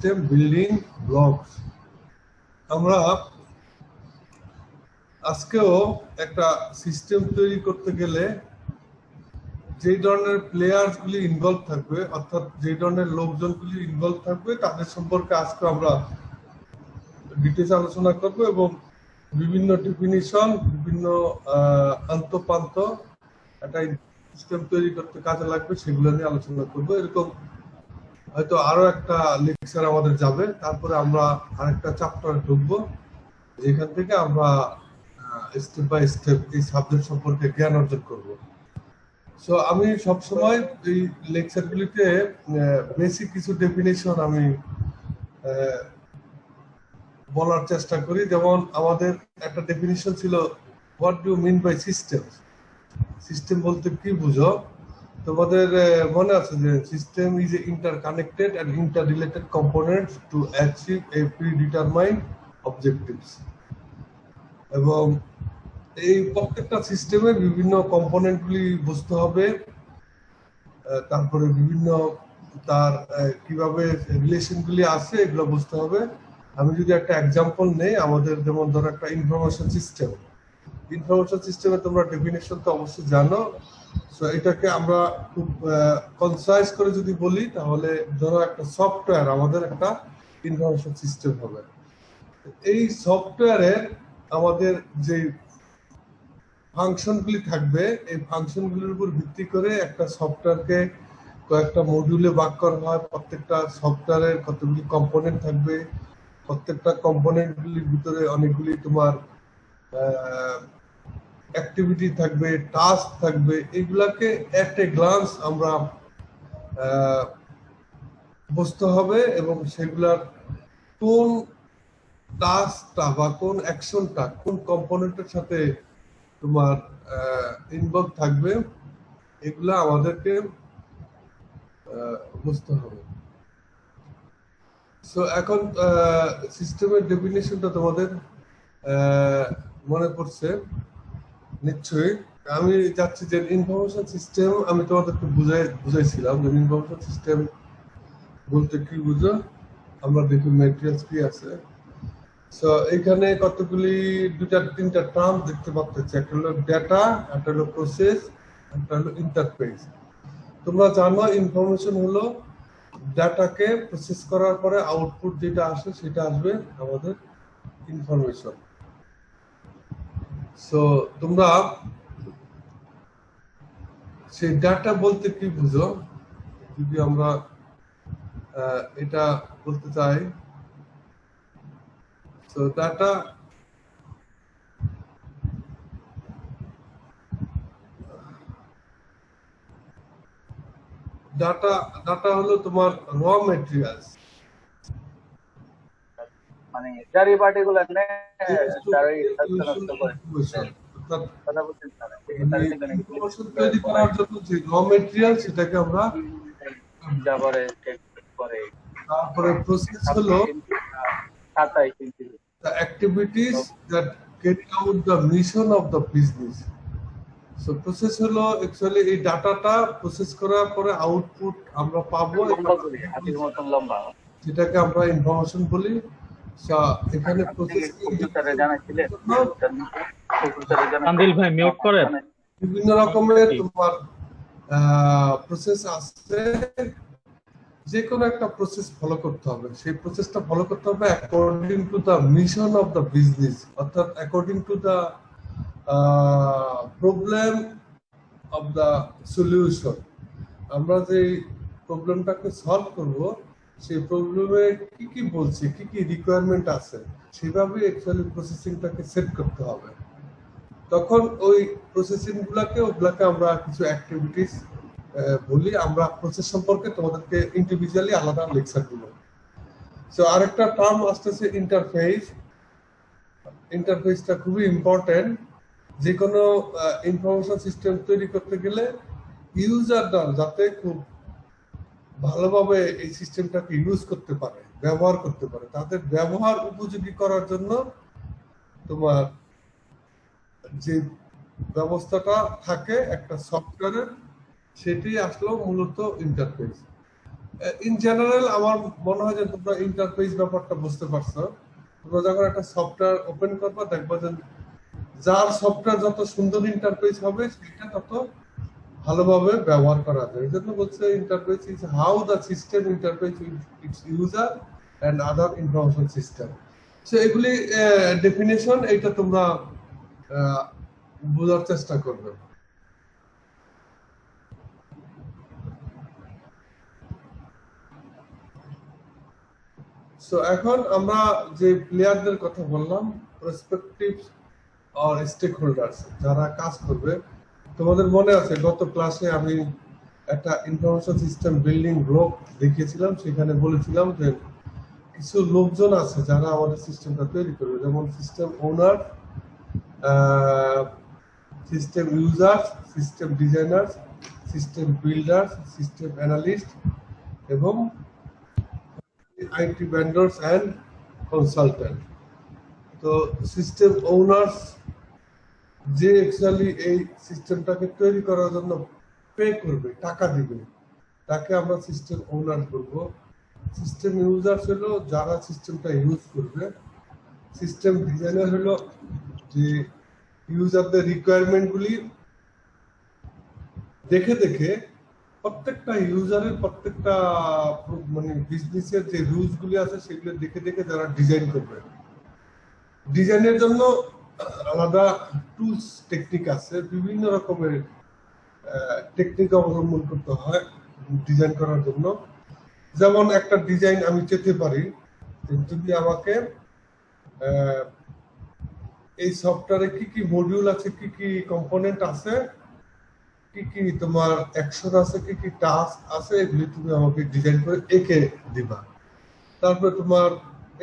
System building blocks. আমরা আজকেও একটা সিস্টেম তৈরি করতে গেলে যে ধরনের প্লেয়ারগুলি ইনভলভ থাকবে, অর্থাৎ যে ধরনের লোকজনগুলি ইনভলভ থাকবে, তাদের সম্পর্কে আজকে আমরা ডিটেলস আলোচনা করব এবং বিভিন্ন ডেফিনিশন, বিভিন্ন আন্তঃপান্ত একটা সিস্টেম তৈরি করতে কাজে লাগবে সেগুলো নিয়ে আলোচনা করব। এরকম হয়তো আরো একটা লেকচার আমাদের যাবে, তারপরে আমরা আরেকটা চ্যাপ্টারে ঢুকবো, যেখান থেকে আমরা স্টেপ বাই স্টেপ এই সাবজেক্ট সম্পর্কে জ্ঞান অর্জন করব। সো আমি সবসময় এই লেকচারগুলিতে বেসিক কিছু ডেফিনেশন আমি বলার চেষ্টা করি। যেমন আমাদের একটা ডেফিনিশন ছিল, what do mean by system. System বলতে কি বুঝো? তোমাদের মনে আছে যে system is a interconnected and interrelated components to achieve a predetermined objectives. এবং এই প্রত্যেকটা সিস্টেমের বিভিন্ন কম্পোনেন্টগুলি বুঝতে হবে, তারপরে বিভিন্ন তার কিভাবে রিলেশনগুলি আছে এগুলো বুঝতে হবে। আমি যদি একটা এক্সাম্পল নেই, আমাদের যেমন ধরো একটা ইনফরমেশন সিস্টেম। ইনফরমেশন সিস্টেমে তোমরা ডেফিনেশন তো অবশ্যই জানো। সো এটাকে আমরা খুব কনসাইজ করে যদি বলি, তাহলে ধরো একটা সফটওয়্যার আমাদের একটা ইনফরমেশন সিস্টেম হবে। এই সফটওয়্যারের আমাদের যে ফাংশনগুলি থাকবে, এই ফাংশনগুলির উপর ভিত্তি করে একটা সফটওয়্যারকে কয়েকটা মডিউলে ভাগ করা হয়। প্রত্যেকটা সফটওয়্যারের কতগুলি কম্পোনেন্ট থাকবে, প্রত্যেকটা কম্পোনেন্টগুলির ভিতরে অনেকগুলি তোমার অ্যাক্টিভিটি থাকবে, টাস্ক থাকবে। এগুলাকে এট এ গ্লান্স আমরা বুঝতে হবে এবং সেগুলার কোন টাস্কটা বা কোন অ্যাকশনটা কোন কম্পোনেন্টের সাথে তোমার ইনভলভ থাকবে, এগুলা আমাদেরকে বুঝতে হবে। সো এখন সিস্টেমের ডেফিনেশনটা তোমাদের মনে পড়ছে নিশ্চয়ই। আমি যাচ্ছি যে ইনফরমেশন সিস্টেম আমি তোমাদেরকে বুঝাইছিলাম যে ইনফরমেশন সিস্টেম বলতে কি বুঝো। আমরা দেখি ম্যাটেরিয়ালস কি আছে। সো এখানে কতগুলি তিনটা টার্ম দেখতে পাচ্ছি। একটা হলো ডেটা, একটা হলো প্রসেস, একটা হলো ইন্টারফেস। তোমরা জানো ইনফরমেশন হলো ডাটাকে প্রসেস করার পরে আউটপুট যেটা আসে সেটা আসবে আমাদের ইনফরমেশন। সো তোমরা সেই ডাটা বলতে কি বুঝো, যদি আমরা এটা বলতে চাই। সো ডাটা ডাটা ডাটা হলো তোমার র ম্যাটেরিয়ালস, মানে জারি পার্টিকুলার তৈরি করার জন্য যে র ম্যাটেরিয়াল সেটাকে আমরা তারপরে প্রসেস হলো the activities that carry out the mission of the business. So process হলো অ্যাকচুয়ালি এই ডাটাটা প্রসেস করার পরে আউটপুট আমরা পাবো, যেটাকে আমরা ইনফরমেশন বলি। এখানে প্রসেস বিভিন্ন রকমের তোমার প্রসেস আছে। যে কোনো একটা প্রসেস ফলো করতে হবে, সেই প্রসেসটা ফলো করতে হবে according to the mission of the business, অর্থাৎ according to the problem of the solution. আমরা যে প্রবলেমটাকে সলভ করব, সেই প্রবলেমে কি কি বলছে, কি কি রিকোয়ারমেন্ট আছে, সেভাবে অ্যাকচুয়ালি প্রসেসিংটাকে সেট করতে হবে। তখন ওই প্রসেসিং ওগুলাকে আমরা কিছু অ্যাক্টিভিটিস বলি। আমরা প্রসেস সম্পর্কে তোমাদেরকে ইন্ডিভিজুয়ালি আলাদা লেকচার দিব। সো আরেকটা টার্ম আসতেছে ইন্টারফেস। ইন্টারফেসটা খুবই ইম্পর্টেন্ট। যে কোনো ইনফরমেশন সিস্টেম তৈরি করতে গেলে ইউজাররা যাতে খুব ভালোভাবে এই সিস্টেমটাকে ইউজ করতে পারে, ব্যবহার করতে পারে, তাদের ব্যবহার উপযোগী করার জন্য তোমার যে ব্যবস্থাটা থাকে একটা সফটওয়্যারের, সেটি আসলো মূলত ইন্টারফেস। ইন জেনারেল আমার মনে হয় যে তোমরা ইন্টারফেস ব্যাপারটা বুঝতে পারছো। তোমরা যখন একটা সফটওয়্যার ওপেন করবা দেখবা যে যার সফটওয়্যার যত সুন্দর ইন্টারফেস হবে সেটা তত ভালোভাবে ব্যবহার করা যায়। এই জন্য বলছে interface is how the system interface with its user and other information system. So এগুলি ডেফিনেশন, এইটা তোমরা বোঝার চেষ্টা করবে। সো এখন আমরা যে প্লেয়ারদের কথা বললাম, প্রসপেক্টিভ আর স্টেক হোল্ডার্স, যারা কাজ করবে। তোমাদের মনে আছে গত ক্লাসে আমি একটা ইনফরমেশন সিস্টেম বিল্ডিং গ্রুপ দেখিয়েছিলাম, সেখানে বলেছিলাম যে কিছু লোকজন আছে যারা আমাদের সিস্টেমটা তৈরি করবে, যেমন system owner, system user, system designer, system builder, system analyst এবং আইটি ভেন্ডরস অ্যান্ড কনসালটেন্ট। তো সিস্টেম ওনার্স যে অ্যাকচুয়ালি এই সিস্টেমটাকে তৈরি করার জন্য পে করবে, টাকা দিবে, তাকে আমরা সিস্টেম ওনার বলবো। সিস্টেম ইউজার হলো যারা সিস্টেমটা ইউজ করবে। সিস্টেম ডিজাইনার হলো যে ইউজারদের রিকোয়ারমেন্ট গুলি দেখে দেখে প্রত্যেকটা ইউজারের প্রত্যেকটা মানে বিজনেসের যে রুলস গুলি আছে সেগুলো দেখে দেখে যারা ডিজাইন করবে। ডিজাইনের জন্য আলাদা টুলস টেকনিক আছে, বিভিন্ন রকমের টেকনিক অবলম্বন করতে হয় ডিজাইন করার জন্য। যেমন একটা ডিজাইন আমি চেতে পারি, তুমি আমাকে এই সফটওয়্যারে কি কি মডিউল আছে, কি কি কম্পোনেন্ট আছে, কি কি তোমার অ্যাকশন আছে, কি কি টাস্ক আছে, এগুলি তুমি আমাকে ডিজাইন করে এঁকে দিবা। তারপরে তোমার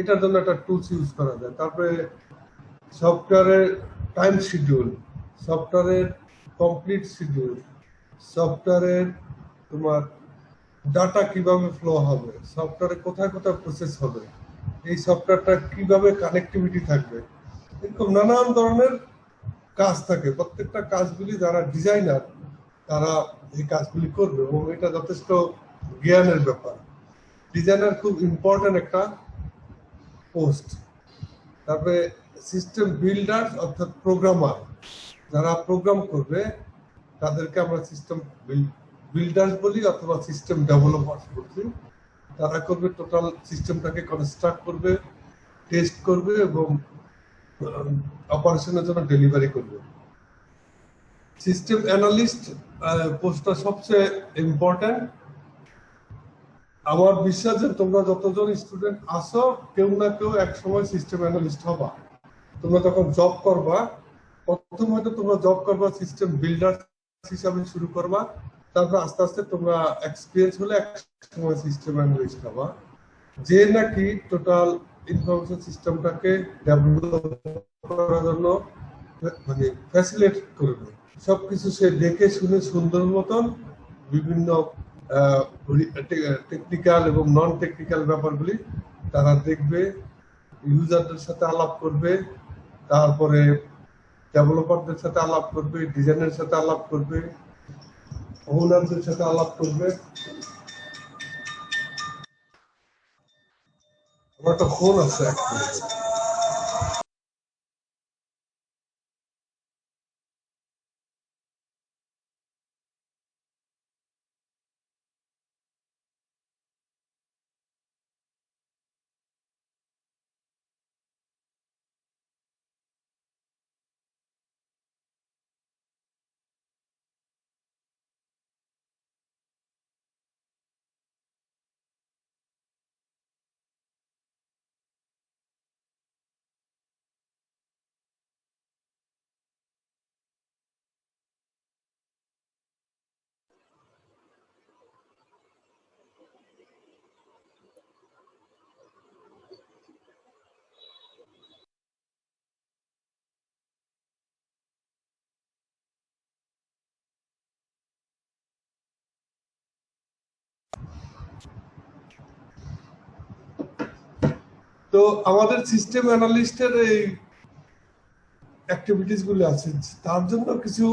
এটার জন্য একটা টুলস ইউজ করা যায়। তারপরে সফটওয়্যারের টাইম শিডিউল, সফটওয়্যারের কমপ্লিট শিডিউল, সফটওয়্যারের তোমার ডাটা কিভাবে ফ্লো হবে, সফটওয়্যারে কোথায় কোথায় প্রসেস হবে, এই সফটওয়্যারটা কিভাবে কানেক্টিভিটি থাকবে, এরকম নানান ধরনের কাজ থাকে। প্রত্যেকটা কাজগুলি যারা ডিজাইনার তারা এই কাজগুলি করবে এবং এটা যথেষ্ট জ্ঞানের ব্যাপার। ডিজাইনার খুব ইম্পর্টেন্ট একটা পোস্ট। তারপরে সিস্টেম বিল্ডার অর্থাৎ প্রোগ্রামার, যারা প্রোগ্রাম করবে তাদেরকে আমরা সিস্টেম বিল্ডার্স বলি অথবা সিস্টেম ডেভেলপার্স বলি। তারা করবে টোটাল সিস্টেমটাকে কনস্ট্রাক্ট করবে, টেস্ট করবে এবং অপারেশনের জন্য ডেলিভারি করবে। সিস্টেম অ্যানালিস্ট পোস্টটা সবচেয়ে ইম্পর্টেন্ট। আমার বিশ্বাস যে তোমরা যতজন স্টুডেন্ট আসো কেউ না কেউ এক সময় সিস্টেম অ্যানালিস্ট হবা। তোমরা যখন জব করবা, প্রথম হয়তো তোমরা জব করবা সিস্টেম বিল্ডার হিসাবে শুরু করবা, তারপর আস্তে আস্তে তোমরা এক্সপিরিয়েন্স হলে এক সময় সিস্টেম অ্যানালিস্ট হবা, যে নাকি টোটাল ইনফরমেশন সিস্টেমটাকে ডেভেলপ করার জন্য মানে ফ্যাসিলিটেট করবে। সবকিছু সে দেখে শুনে সুন্দর মতন বিভিন্ন টেকনিক্যাল এবং নন টেকনিক্যাল ব্যাপারগুলি তারা দেখবে, ইউজারদের সাথে আলাপ করবে, তারপরে ডেভেলপারদের সাথে আলাপ করবে, ডিজাইনের সাথে আলাপ করবে, ওনারদের সাথে আলাপ করবে। আমার একটা ফোন আছে এক মিনিট। তো আমাদের সিস্টেম অ্যানালিস্টের এই অ্যাক্টিভিটিস গুলো আছে, তার জন্য কিছু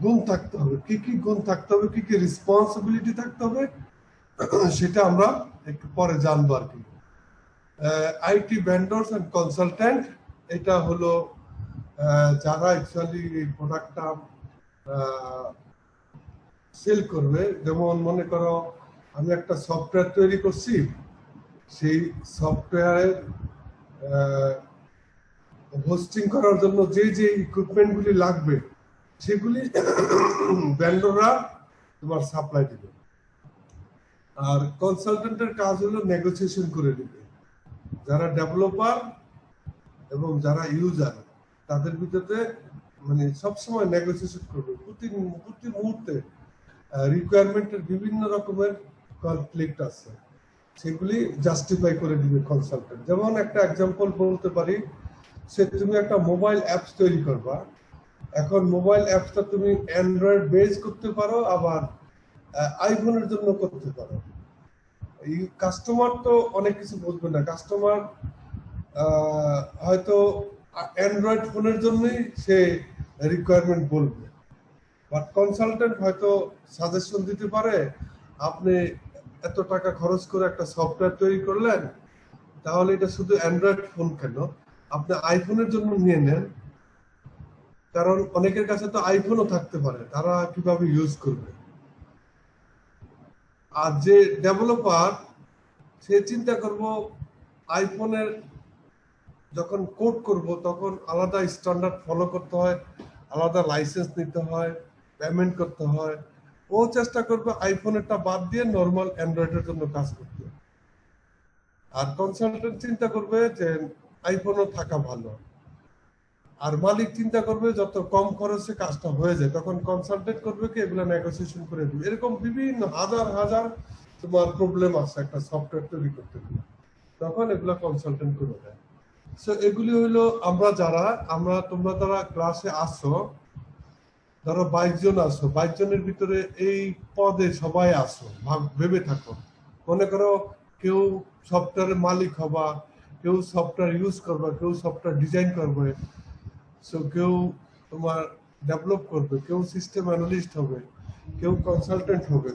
গুণ থাকতে হবে। কি কি গুণ থাকতে হবে, কি কি রেসপন্সিবিলিটি থাকতে হবে, সেটা আমরা একটু পরে জানবো আর কি। আইটি ভেন্ডরস এন্ড কনসালটেন্ট, এটা হলো যারা অ্যাকচুয়ালি এই প্রোডাক্টটা সেল করবে। যেমন মনে করো আমি একটা সফটওয়্যার তৈরি করছি, সেই সফটওয়্যারের হোস্টিং করার জন্য যে যে ইকুইপমেন্টগুলি লাগবে সেগুলি ভেন্ডররা তোমার সাপ্লাই দিবে। আর কনসালটেন্টের কাজ হলো নেগোসিয়েশন করে দিবে। যারা ডেভেলপার এবং যারা ইউজার তাদের ভিতরে মানে সবসময় নেগোসিয়েশন করবে। প্রতি মুহূর্তে রিকোয়ারমেন্টের বিভিন্ন রকমের কনফ্লিক্ট আছে, সেগুলি জাস্টিফাই করে দিবে কনসালটেন্ট। যেমন একটা এক্সাম্পল বলতে পারি, সে তুমি একটা মোবাইল অ্যাপস তৈরি করবা। এখন মোবাইল অ্যাপসটা তুমি অ্যান্ড্রয়েড বেস করতে পারো, আবার আইফোনের জন্য করতে পারো। এই কাস্টমার তো অনেক কিছু বুঝবে না। কাস্টমার হয়তো অ্যান্ড্রয়েড ফোনের জন্যই সে রিকোয়ারমেন্ট বলবে, বাট কনসালটেন্ট হয়তো সাজেশন দিতে পারে, আপনি এত টাকা খরচ করে একটা সফটওয়্যার তৈরি করলেন, তাহলে এটা শুধু অ্যান্ড্রয়েড ফোন কেন, আপনি আইফোনের জন্য নিয়ে নেন। কারণ অনেকের কাছে তো আইফোনও থাকতে পারে, তারা কিভাবে ইউজ করবে। আর যে ডেভেলপার সে চিন্তা করব আইফোনের যখন কোড করব তখন আলাদা স্ট্যান্ডার্ড ফলো করতে হয়, আলাদা লাইসেন্স নিতে হয়, পেমেন্ট করতে হয়। ও চেষ্টা করবে আইফোনেরটা বাদ দিয়ে নর্মাল অ্যান্ড্রয়েডের জন্য কাজ করতে। আর কনসালটেন্ট চিন্তা করবে যে আইফোনও থাকা ভালো। আর মালিক চিন্তা করবে যত কম খরচে কাজটা হয়ে যায়, তখন কনসালটেন্ট করবে কি এগুলো নেগোসিয়েশন করে দিবে। এরকম বিভিন্ন হাজার হাজার তোমার প্রবলেম আছে একটা সফটওয়্যার তৈরি করতে গেলে, তখন এগুলো কনসালটেন্ট করে দেয়। সো এগুলি হইলো তোমরা যারা ক্লাসে আসো, ধরো 22 জন আসো, 22 জনের ভিতরে এই পদে সবাই আসো, ভেবে থাকো। মনে করো কেউ সফটওয়্যারের মালিক হবা, কেউ সফটওয়্যার ইউজ করবা, কেউ সফটওয়্যার ডিজাইন করবে, সো কেউ তোমার ডেভেলপ করবে, কেউ সিস্টেম অ্যানালিস্ট হবে, কেউ কনসালটেন্ট হবে।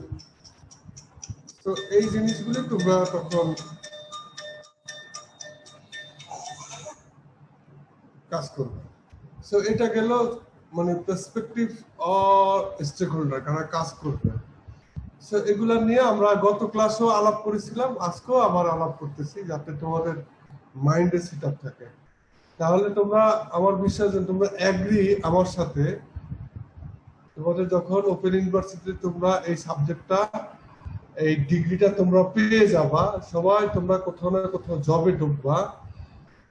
তো এই জিনিসগুলি তোমরা তখন কাজ করবে। সো এটা গেল মানে পার্সপেক্টিভ অর স্টেক হোল্ডার কারা কাজ করবে। সো এগুলা নিয়ে আমরা গত ক্লাসেও আলাপ করেছিলাম, আজকেও আবার আলাপ করতেছি, যাতে তোমাদের মাইন্ডে সেট আপ থাকে। তাহলে তোমরা, আমার বিশ্বাস যে তোমরা এগ্রি আমার সাথে, তোমাদের যখন ওপেন ইউনিভার্সিটিতে তোমরা এই সাবজেক্টটা, এই ডিগ্রিটা তোমরা পেয়ে যাবা, সবাই তোমরা কোথাও না কোথাও জবে ঢুকবা।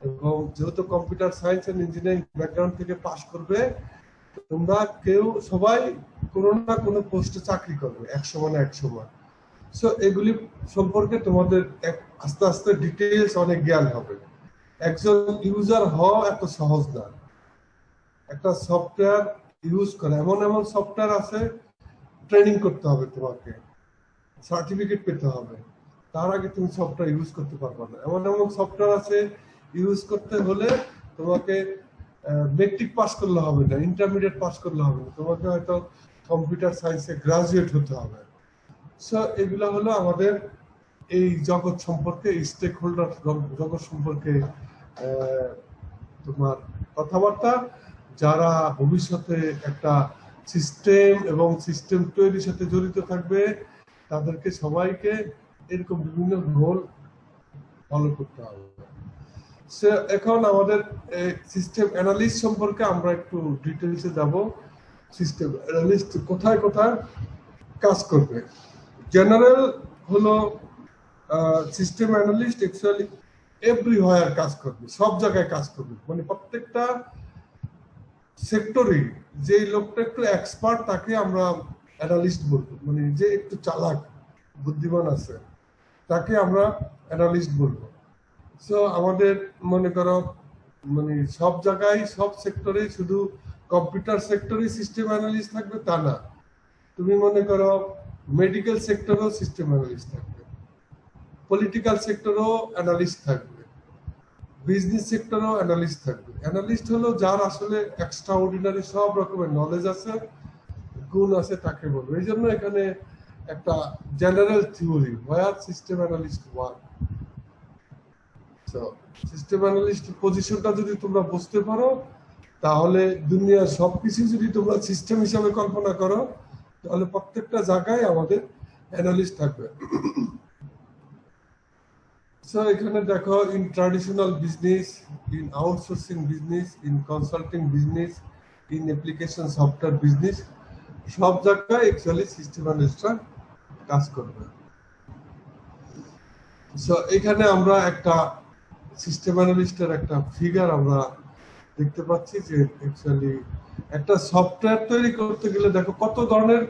এবং যেহেতু computer science and engineering background থেকে পাশ করবে, তোমরা সবাই কোনো না কোনো পোস্টে চাকরি করবে একসময় না একসময়। সো এগুলি সম্পর্কে তোমাদের আস্তে আস্তে ডিটেইলস অনেক জ্ঞান হবে। একজন ইউজার হওয়া এত সহজ না। একটা সফটওয়্যার ইউজ করে, এমন এমন সফটওয়্যার আছে ট্রেনিং করতে হবে, তোমাকে সার্টিফিকেট পেতে হবে, তার আগে তুমি সফটওয়্যার ইউজ করতে পারবে না। এমন এমন সফটওয়্যার আছে ইউজ করতে হলে তোমাকে মেট্রিক পাস করলে হবে না, ইন্টারমিডিয়েট পাস করলে হবে না, তোমাকে হয়তো কম্পিউটার সায়েন্সে গ্রাজুয়েট হতে হবে। সো এগুলো হলো আমাদের এই জগৎ সম্পর্কে, স্টেক হোল্ডার জগৎ সম্পর্কে তোমার কথাবার্তা। যারা ভবিষ্যতে একটা সিস্টেম এবং সিস্টেম তৈরির সাথে জড়িত থাকবে, তাদেরকে সবাইকে এরকম বিভিন্ন রোল ফলো করতে হবে। এখন আমাদের সিস্টেম অ্যানালিস্ট সম্পর্কে আমরা একটু ডিটেলসে যাব। সিস্টেম অ্যানালিস্ট কোথায় কোথায় কাজ করবে? জেনারেল হলো সিস্টেম অ্যানালিস্ট অ্যাকচুয়ালি এভরিহোয়ার কাজ করবে, সব জায়গায় কাজ করবে। মানে প্রত্যেকটা সেক্টরে যে লোকটা একটু এক্সপার্ট তাকে আমরা অ্যানালিস্ট বলবো। মানে যে একটু চালাক বুদ্ধিমান আছে তাকে আমরা অ্যানালিস্ট বলবো। সো আমাদের মনে করো মানে সব জায়গায় সব সেক্টরে শুধু কম্পিউটার সেক্টরে সিস্টেম অ্যানালিস্ট থাকবে তা না। তুমি মনে করো মেডিকেল সেক্টরেও সিস্টেম অ্যানালিস্ট থাকবে, পলিটিক্যাল সেক্টরেও অ্যানালিস্ট থাকবে, বিজনেস সেক্টরেও অ্যানালিস্ট থাকবে। অ্যানালিস্ট হলো যার আসলে এক্সট্রাঅর্ডিনারি সব রকমের নলেজ আছে, গুণ আছে, তাকে বলবো। এই জন্য এখানে একটা general theory where system analyst work. তো সিস্টেম অ্যানালিস্ট পজিশনটা যদি তোমরা বুঝতে পারো, তাহলে দুনিয়ার সবকিছু যদি তোমরা সিস্টেম হিসাবে কল্পনা করো, তাহলে প্রত্যেকটা জায়গায় আমাদের অ্যানালিস্ট থাকবে। So এখানে দেখো, in traditional business, in outsourcing business, in consulting business, in application software business, সব জায়গায় অ্যাকচুয়ালি সিস্টেম অ্যানালিস্টরা কাজ করবে। সো এখানে আমরা একটা সিস্টেম অ্যানালিস্টের একটা ফিগার আমরা দেখতে পাচ্ছি যে অ্যাকচুয়ালি একটা সফটওয়্যার তৈরি করতে গেলে দেখো কত ধরনের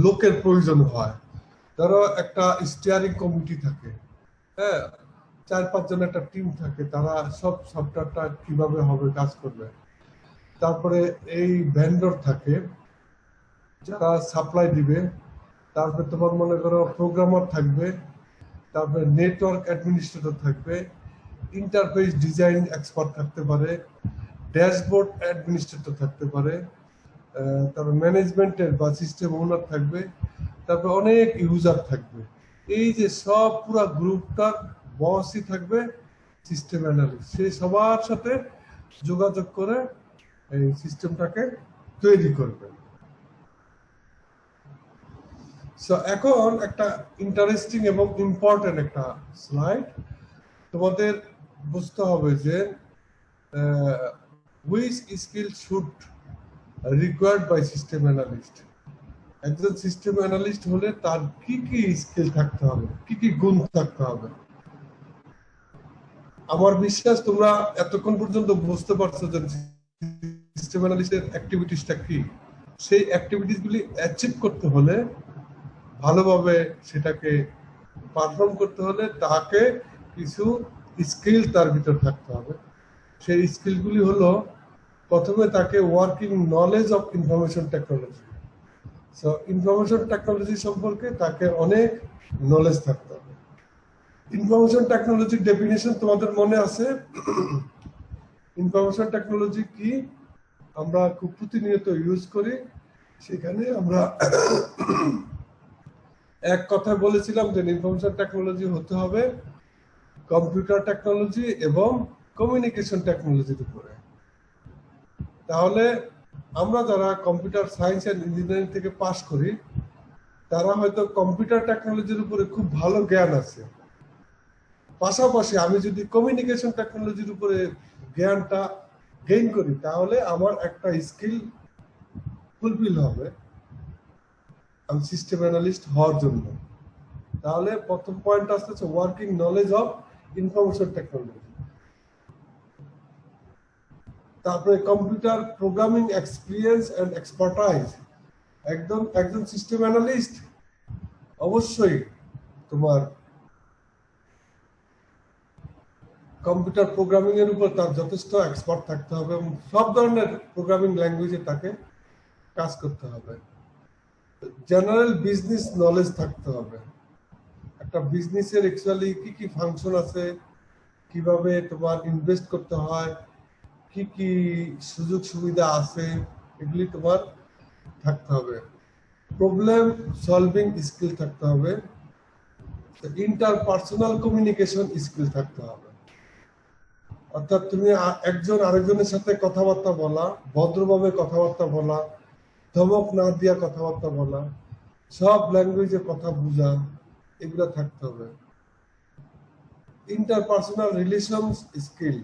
লোকের প্রয়োজন হয়। ধরো একটা স্টিয়ারিং কমিটি থাকে, হ্যাঁ, 4-5 জন একটা টিম থাকে, তারা সব সফটওয়্যারটা কিভাবে হবে কাজ করবে। তারপরে এই ভেন্ডর থাকে যারা সাপ্লাই দিবে, তারপরে তোমার মনে করো প্রোগ্রামার থাকবে, তারপরে নেটওয়ার্ক অ্যাডমিনিস্ট্রেটর থাকবে, ইন্টারফেস ডিজাইন এক্সপার্ট থাকতে পারে, ড্যাশবোর্ড অ্যাডমিনিস্ট্রেটর থাকতে পারে, তারপর ম্যানেজমেন্টের বা সিস্টেম ওনার থাকবে, তারপর অনেক ইউজার থাকবে। এই যে সব পুরো গ্রুপটার বসই থাকবে সিস্টেম অ্যানালিস্ট। সে সবার সাথে যোগাযোগ করে এই সিস্টেমটাকে তৈরি করবে। সো এখন একটা ইন্টারেস্টিং এবং ইম্পর্টেন্ট একটা স্লাইড তোমাদের বুঝতে হবে যে which skill should required by system analyst. একজন সিস্টেম অ্যানালিস্ট হলে তার কি কি স্কিল থাকতে হবে, কি কি গুণ থাকতে হবে। আমার বিশ্বাস তোমরা এতক্ষণ পর্যন্ত বুঝতে পারছো যে সিস্টেম অ্যানালিস্টের অ্যাক্টিভিটিসটা কি। সেই অ্যাক্টিভিটিস গুলি অ্যাচিভ করতে হলে, ভালোভাবে সেটাকে পারফর্ম করতে হলে তাকে কিছু স্কিল তার ভিতর থাকতে হবে। সেই স্কিলগুলি হলো, প্রথমে তাকে working knowledge of information technology. So information technology সম্পর্কে তাকে অনেক নলেজ থাকতে হবে। ইনফরমেশন টেকনোলজির ডেফিনেশন তোমাদের মনে আছে? ইনফরমেশন টেকনোলজি কি আমরা খুব প্রতিনিয়ত ইউজ করি। সেখানে আমরা এক কথা বলেছিলাম যে ইনফরমেশন টেকনোলজি হতে হবে কম্পিউটার টেকনোলজি এবং কমিউনিকেশন টেকনোলজির উপরে। তাহলে আমরা যারা কম্পিউটার সায়েন্স এন্ড ইঞ্জিনিয়ারিং থেকে পাশ করি, তারা হয়তো কম্পিউটার টেকনোলজির উপরে খুব ভালো জ্ঞান আছে। পাশাপাশি আমি যদি কমিউনিকেশন টেকনোলজির উপরে জ্ঞানটা গেইন করি, তাহলে আমার একটা স্কিল ফুলফিল হবে আমি সিস্টেম অ্যানালিস্ট হওয়ার জন্য। তাহলে প্রথম পয়েন্ট আসছে working knowledge of information technology. তারপরে computer programming experience and expertise. একজন সিস্টেম অ্যানালিস্ট অবশ্যই তোমার কম্পিউটার প্রোগ্রামিং এর উপর তার যথেষ্ট এক্সপার্ট থাকতে হবে এবং সব ধরনের প্রোগ্রামিং ল্যাঙ্গুয়েজে তাকে কাজ করতে হবে। জেনারেল বিজনেস নলেজ থাকতে হবে। একটা বিজনেসের অ্যাকচুয়ালি কি কি ফাংশন আছে, কিভাবে তোমার ইনভেস্ট করতে হয়, কি কি সুযোগ সুবিধা আছে, এগুলি তোমার থাকতে হবে। প্রবলেম সলভিং স্কিল থাকতে হবে। ইন্টারপার্সোনাল কমিউনিকেশন স্কিল থাকতে হবে। অর্থাৎ তুমি একজন আরেকজনের সাথে কথাবার্তা বলা, ভদ্রভাবে কথাবার্তা বলা, ধমক না দিয়া কথাবার্তা বলা, সব ল্যাঙ্গুয়েজে কথা বোঝা, এগুলো থাকতে হবে। ইন্টারপার্সোনাল রিলেশনস স্কিল,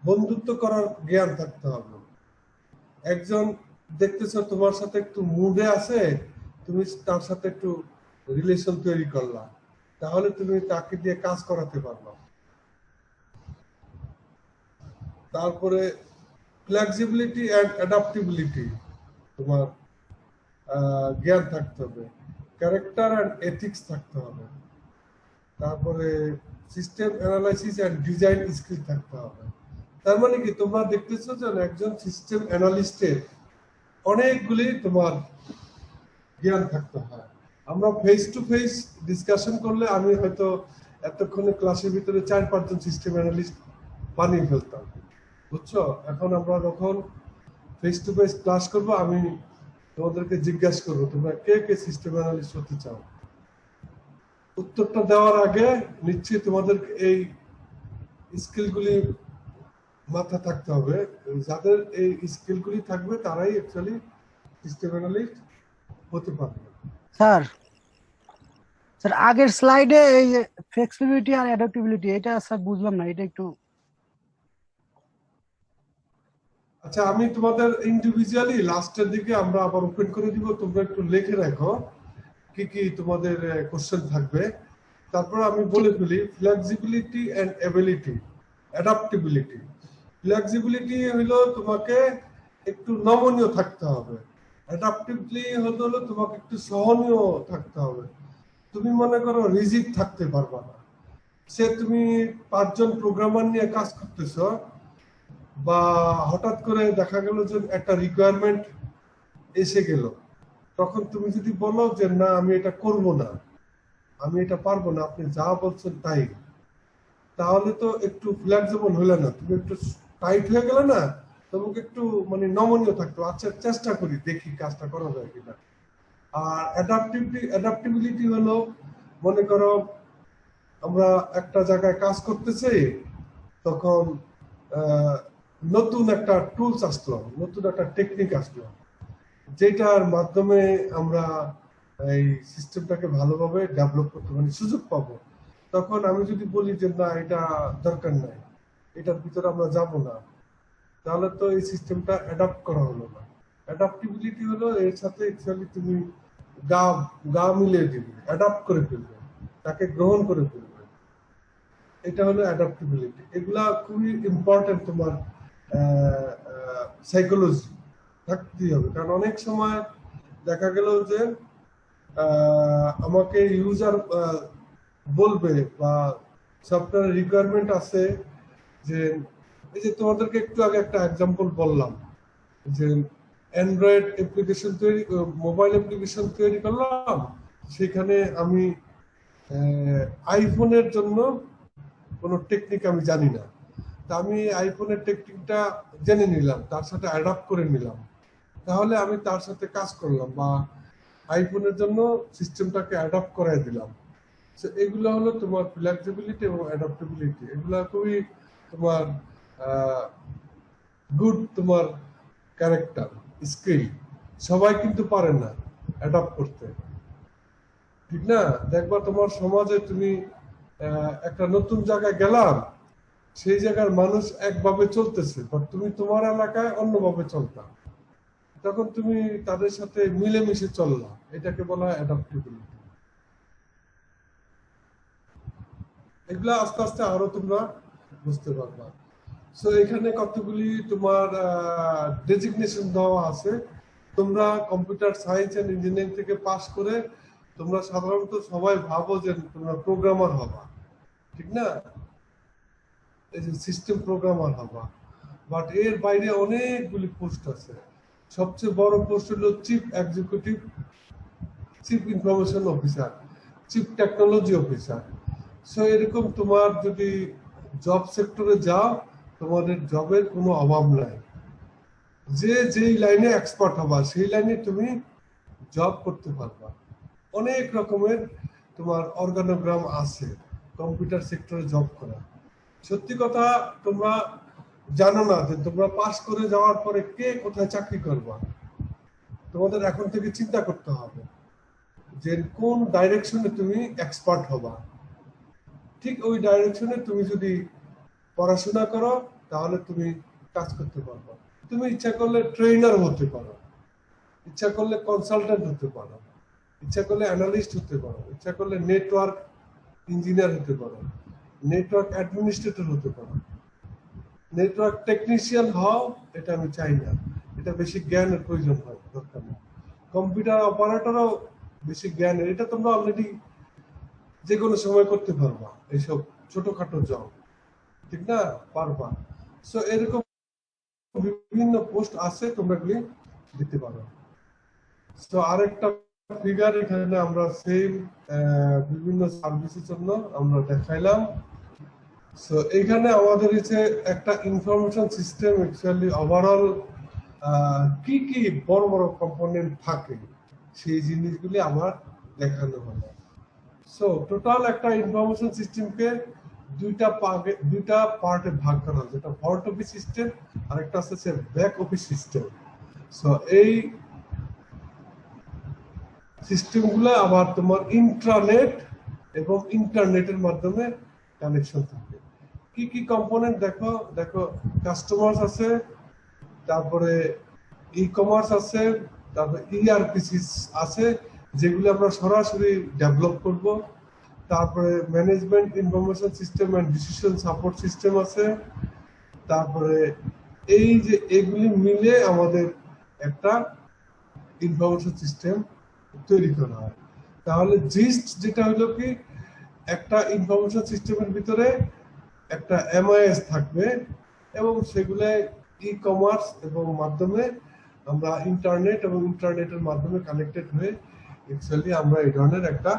বন্ধুত্ব করার জ্ঞান থাকতে হবে। একজন দেখতেছো তোমার সাথে একটু মুডে আছে, তুমি তার সাথে একটু রিলেশন তৈরি করলা, তাহলে তুমি তাকে দিয়ে কাজ করাতে পারবা। তারপরে ফ্লেক্সিবিলিটি এন্ড অ্যাডাপ্টেবিলিটি তোমার জ্ঞান থাকতে হবে। ক্যারেক্টার এন্ড এথিক্স থাকতে হবে। তারপরে system analysis and design skill থাকতে হবে। তার মানে কি, তোমরা দেখতেছো যে একজন সিস্টেম অ্যানালিস্টের অনেকগুলি তোমার জ্ঞান থাকতে হয়। আমরা ফেস টু ফেস ডিসকাশন করলে আমি হয়তো এতক্ষণে ক্লাসের ভিতরে 4-5 জন সিস্টেম অ্যানালিস্ট বানিয়ে ফেলতাম, বুঝছো। এখন আমরা যখন ফেস টু ফেস ক্লাস করবো, আমি তোমাদেরকে জিজ্ঞাসা করবো তোমরা কে কে সিস্টেম অ্যানালিস্ট হতে চাও। উত্তরটা দেওয়ার আগে নিশ্চয়ই তোমাদের এই স্কিলগুলি মাথা থাকতে হবে। যাদের এই স্কিলগুলি থাকবে তারাই অ্যাকচুয়ালি সিস্টেম অ্যানালিস্ট হতে পারবে। স্যার স্যার আগের স্লাইডে এই ফ্লেক্সিবিলিটি আর অ্যাডাপ্টিবিলিটি এটা স্যার বুঝলাম না, এটা একটু। আচ্ছা, আমি তোমাদের ইন্ডিভিজুয়ালি লাস্টের দিকে আমরা আবার ওপেন করে দিব, তোমরা একটু লিখে রাখো কি কি তোমাদের কোশ্চেন থাকবে। তারপর আমি বলে ফেলি flexibility and ability, adaptability. Flexibility হলো তোমাকে একটু নমনীয় থাকতে হবে, অ্যাডাপ্টিভলি হলো তোমাকে একটু সহনীয় থাকতে হবে। তুমি মনে করো রিজিড থাকতে পারবা না। সে তুমি 5 জন প্রোগ্রামার নিয়ে কাজ করতেছো, বা হঠাৎ করে দেখা গেল যে একটা রিকোয়ারমেন্ট এসে গেল, তখন তুমি যদি বলো যে না আমি এটা করব না, আমি এটা পারবো না, আপনি যা বলছেন তাই, তাহলে তো একটু ফ্লেক্সিবল হলে না, তুমি একটু টাইট হয়ে গেলে না, তোমাকে একটু মানে নমনীয় থাকতো, আচ্ছা চেষ্টা করি দেখি কাজটা করা যায় কিনা। আর অ্যাডাপ্টিবিলিটি হলো মনে করো আমরা একটা জায়গায় কাজ করতেছি, তখন নতুন একটা টুলস আসলো, নতুন একটা টেকনিক আসলো, যেটার মাধ্যমে আমরা এই সিস্টেমটাকে ভালোভাবে ডেভেলপ করতে মানে সুযোগ পাবো। তখন আমি যদি বলি যে না এটা দরকার নাই, এটার ভিতরে আমরা যাব না, তাহলে তো এই সিস্টেমটা অ্যাডাপ্ট করা হলো না। অ্যাডাপ্টিবিলিটি হলো এর সাথে অ্যাকচুয়ালি তুমি গা মিলিয়ে দিবে, অ্যাডাপ্ট করে ফেলবে, তাকে গ্রহণ করে ফেলবে। এটা হলো অ্যাডাপ্টিবিলিটি। এগুলা খুবই ইম্পর্টেন্ট তোমার সাইকোলজি থাকতেই হবে। কারণ অনেক সময় দেখা গেল যে আমাকে ইউজার বলবে বা সফটওয়্যার রিকোয়ারমেন্ট আছে, যে এই যে তোমাদেরকে একটু আগে একটা এক্সাম্পল বললাম যে অ্যান্ড্রয়েড অ্যাপ্লিকেশন তৈরি, মোবাইল অ্যাপ্লিকেশন তৈরি করলাম, সেখানে আমি আইফোনের জন্য কোনো টেকনিক আমি জানি না, তা আমি আইফোনের টেকনিকটা জেনে নিলাম, তার সাথে অ্যাডাপ্ট করে নিলাম, তাহলে আমি তার সাথে কাজ করলাম বা আইফোনের জন্য সিস্টেমটাকে অ্যাডাপ্ট করাই দিলাম। এগুলো হলো তোমার ফ্লেক্সিবিলিটি এবং অ্যাডাপ্টেবিলিটি। এগুলা খুবই তোমার গুড তোমার ক্যারেক্টার স্কিল। সবাই কিন্তু পারে না অ্যাডাপ্ট করতে, ঠিক না? দেখবা তোমার সমাজে তুমি একটা নতুন জায়গায় গেলাম, সেই জায়গার মানুষ একভাবে চলতেছে, বাট তুমি তোমার এলাকায় অন্যভাবে চলতা, তখন তুমি তাদের সাথে মিলেমিশে চললা, এটাকে বলা হয় অ্যাডাপ্টেবিলিটি। এগুলা আস্তে আস্তে আরো তোমরা বুঝতে পারবা। সো এখানে কতগুলি তোমার ডেজিগনেশন দেওয়া আছে। তোমরা কম্পিউটার সায়েন্স এন্ড ইঞ্জিনিয়ারিং থেকে পাস করে তোমরা সাধারণত সবাই ভাবো যে তোমরা প্রোগ্রামার হবা, ঠিক না? এই যে সিস্টেম প্রোগ্রামার হবা, বাট এর বাইরে অনেকগুলি পোস্ট আছে। সবচেয়ে বড় পোস্ট হলো chief executive, chief information officer, chief technology officer. So এরকম তোমার যদি জব সেক্টরে যাও, তোমাদের জবের কোনো অভাব নাই। যে যেই লাইনে এক্সপার্ট হবা সেই লাইনে তুমি জব করতে পারবা। অনেক রকমের তোমার অর্গানোগ্রাম আছে কম্পিউটার সেক্টরে জব করা। সত্যি কথা তোমরা জানো না যে তোমরা পাস করে যাওয়ার পরে কে কোথায় চাকরি করবা। তোমাদের এখন থেকে চিন্তা করতে হবে যে কোন ডাইরেকশনে তুমি এক্সপার্ট হবা। ঠিক ওই ডাইরেকশনে তুমি যদি পড়াশোনা করো তাহলে তুমি কাজ করতে পারবে। তুমি ইচ্ছা করলে ট্রেনার হতে পারো, ইচ্ছা করলে কনসালটেন্ট হতে পারো, ইচ্ছা করলে অ্যানালিস্ট হতে পারো, ইচ্ছা করলে নেটওয়ার্ক ইঞ্জিনিয়ার হতে পারো, নেটওয়ার্ক অ্যাডমিনিস্ট্রেটর হতে পারো। নেটওয়ার্ক টেকনিশিয়ান হও এটা আমি চাই না, এটা বেশি জ্ঞানের প্রয়োজন হয়, দরকার নেই। কম্পিউটার অপারেটরও বেশি জ্ঞানের, এটা তোমরা অলরেডি যে কোনো সময় করতে পারবা, এইসব ছোটখাটো জব, ঠিক না? পারবা। সো এরকম বিভিন্ন পোস্ট আছে, তোমরা এগুলি দিতে পারো। সো আরেকটা ফিগার এখানে আমরা সেম বিভিন্ন সার্ভিসের জন্য আমরা দেখাইলাম। সো এখানে আমাদের হচ্ছে একটা ইনফরমেশন সিস্টেম অ্যাকচুয়ালি ওভারঅল কি কি বড় বড় কম্পোনেন্ট থাকে সেই জিনিসগুলি আমার দেখানো হলো। সো টোটাল একটা ইনফরমেশন সিস্টেমকে দুইটা পার্টে ভাগ করা হয়, যেটা ফ্রন্ট অফিস সিস্টেম আর একটা আছে ব্যাক অফিস সিস্টেম। সো এই সিস্টেমগুলো আবার তোমার ইন্ট্রানেট এবং ইন্টারনেটের মাধ্যমে কানেকশন থাকে। কি কি কম্পোনেন্ট দেখো, কাস্টমার আছে, তারপরে ই কমার্স আছে, তারপরে ইআরপি আছে যেগুলো আমরা সরাসরি ডেভেলপ করব, তারপরে management information system and decision support system আছে, তারপরে এই যে এগুলি মিলে আমাদের একটা ইনফরমেশন সিস্টেম তৈরি করা হয়। তাহলে জিস্ট যেটা হলো কি, একটা ইনফরমেশন সিস্টেমের ভিতরে একটা এমআইএস থাকবে এবং সেগুলো ই কমার্স এবং মাধ্যমে আমরা ইন্টারনেট এবং ইন্টারনেটের মাধ্যমে কানেক্টেড হয়ে অ্যাকচুয়ালি আমরা এই ধরনের একটা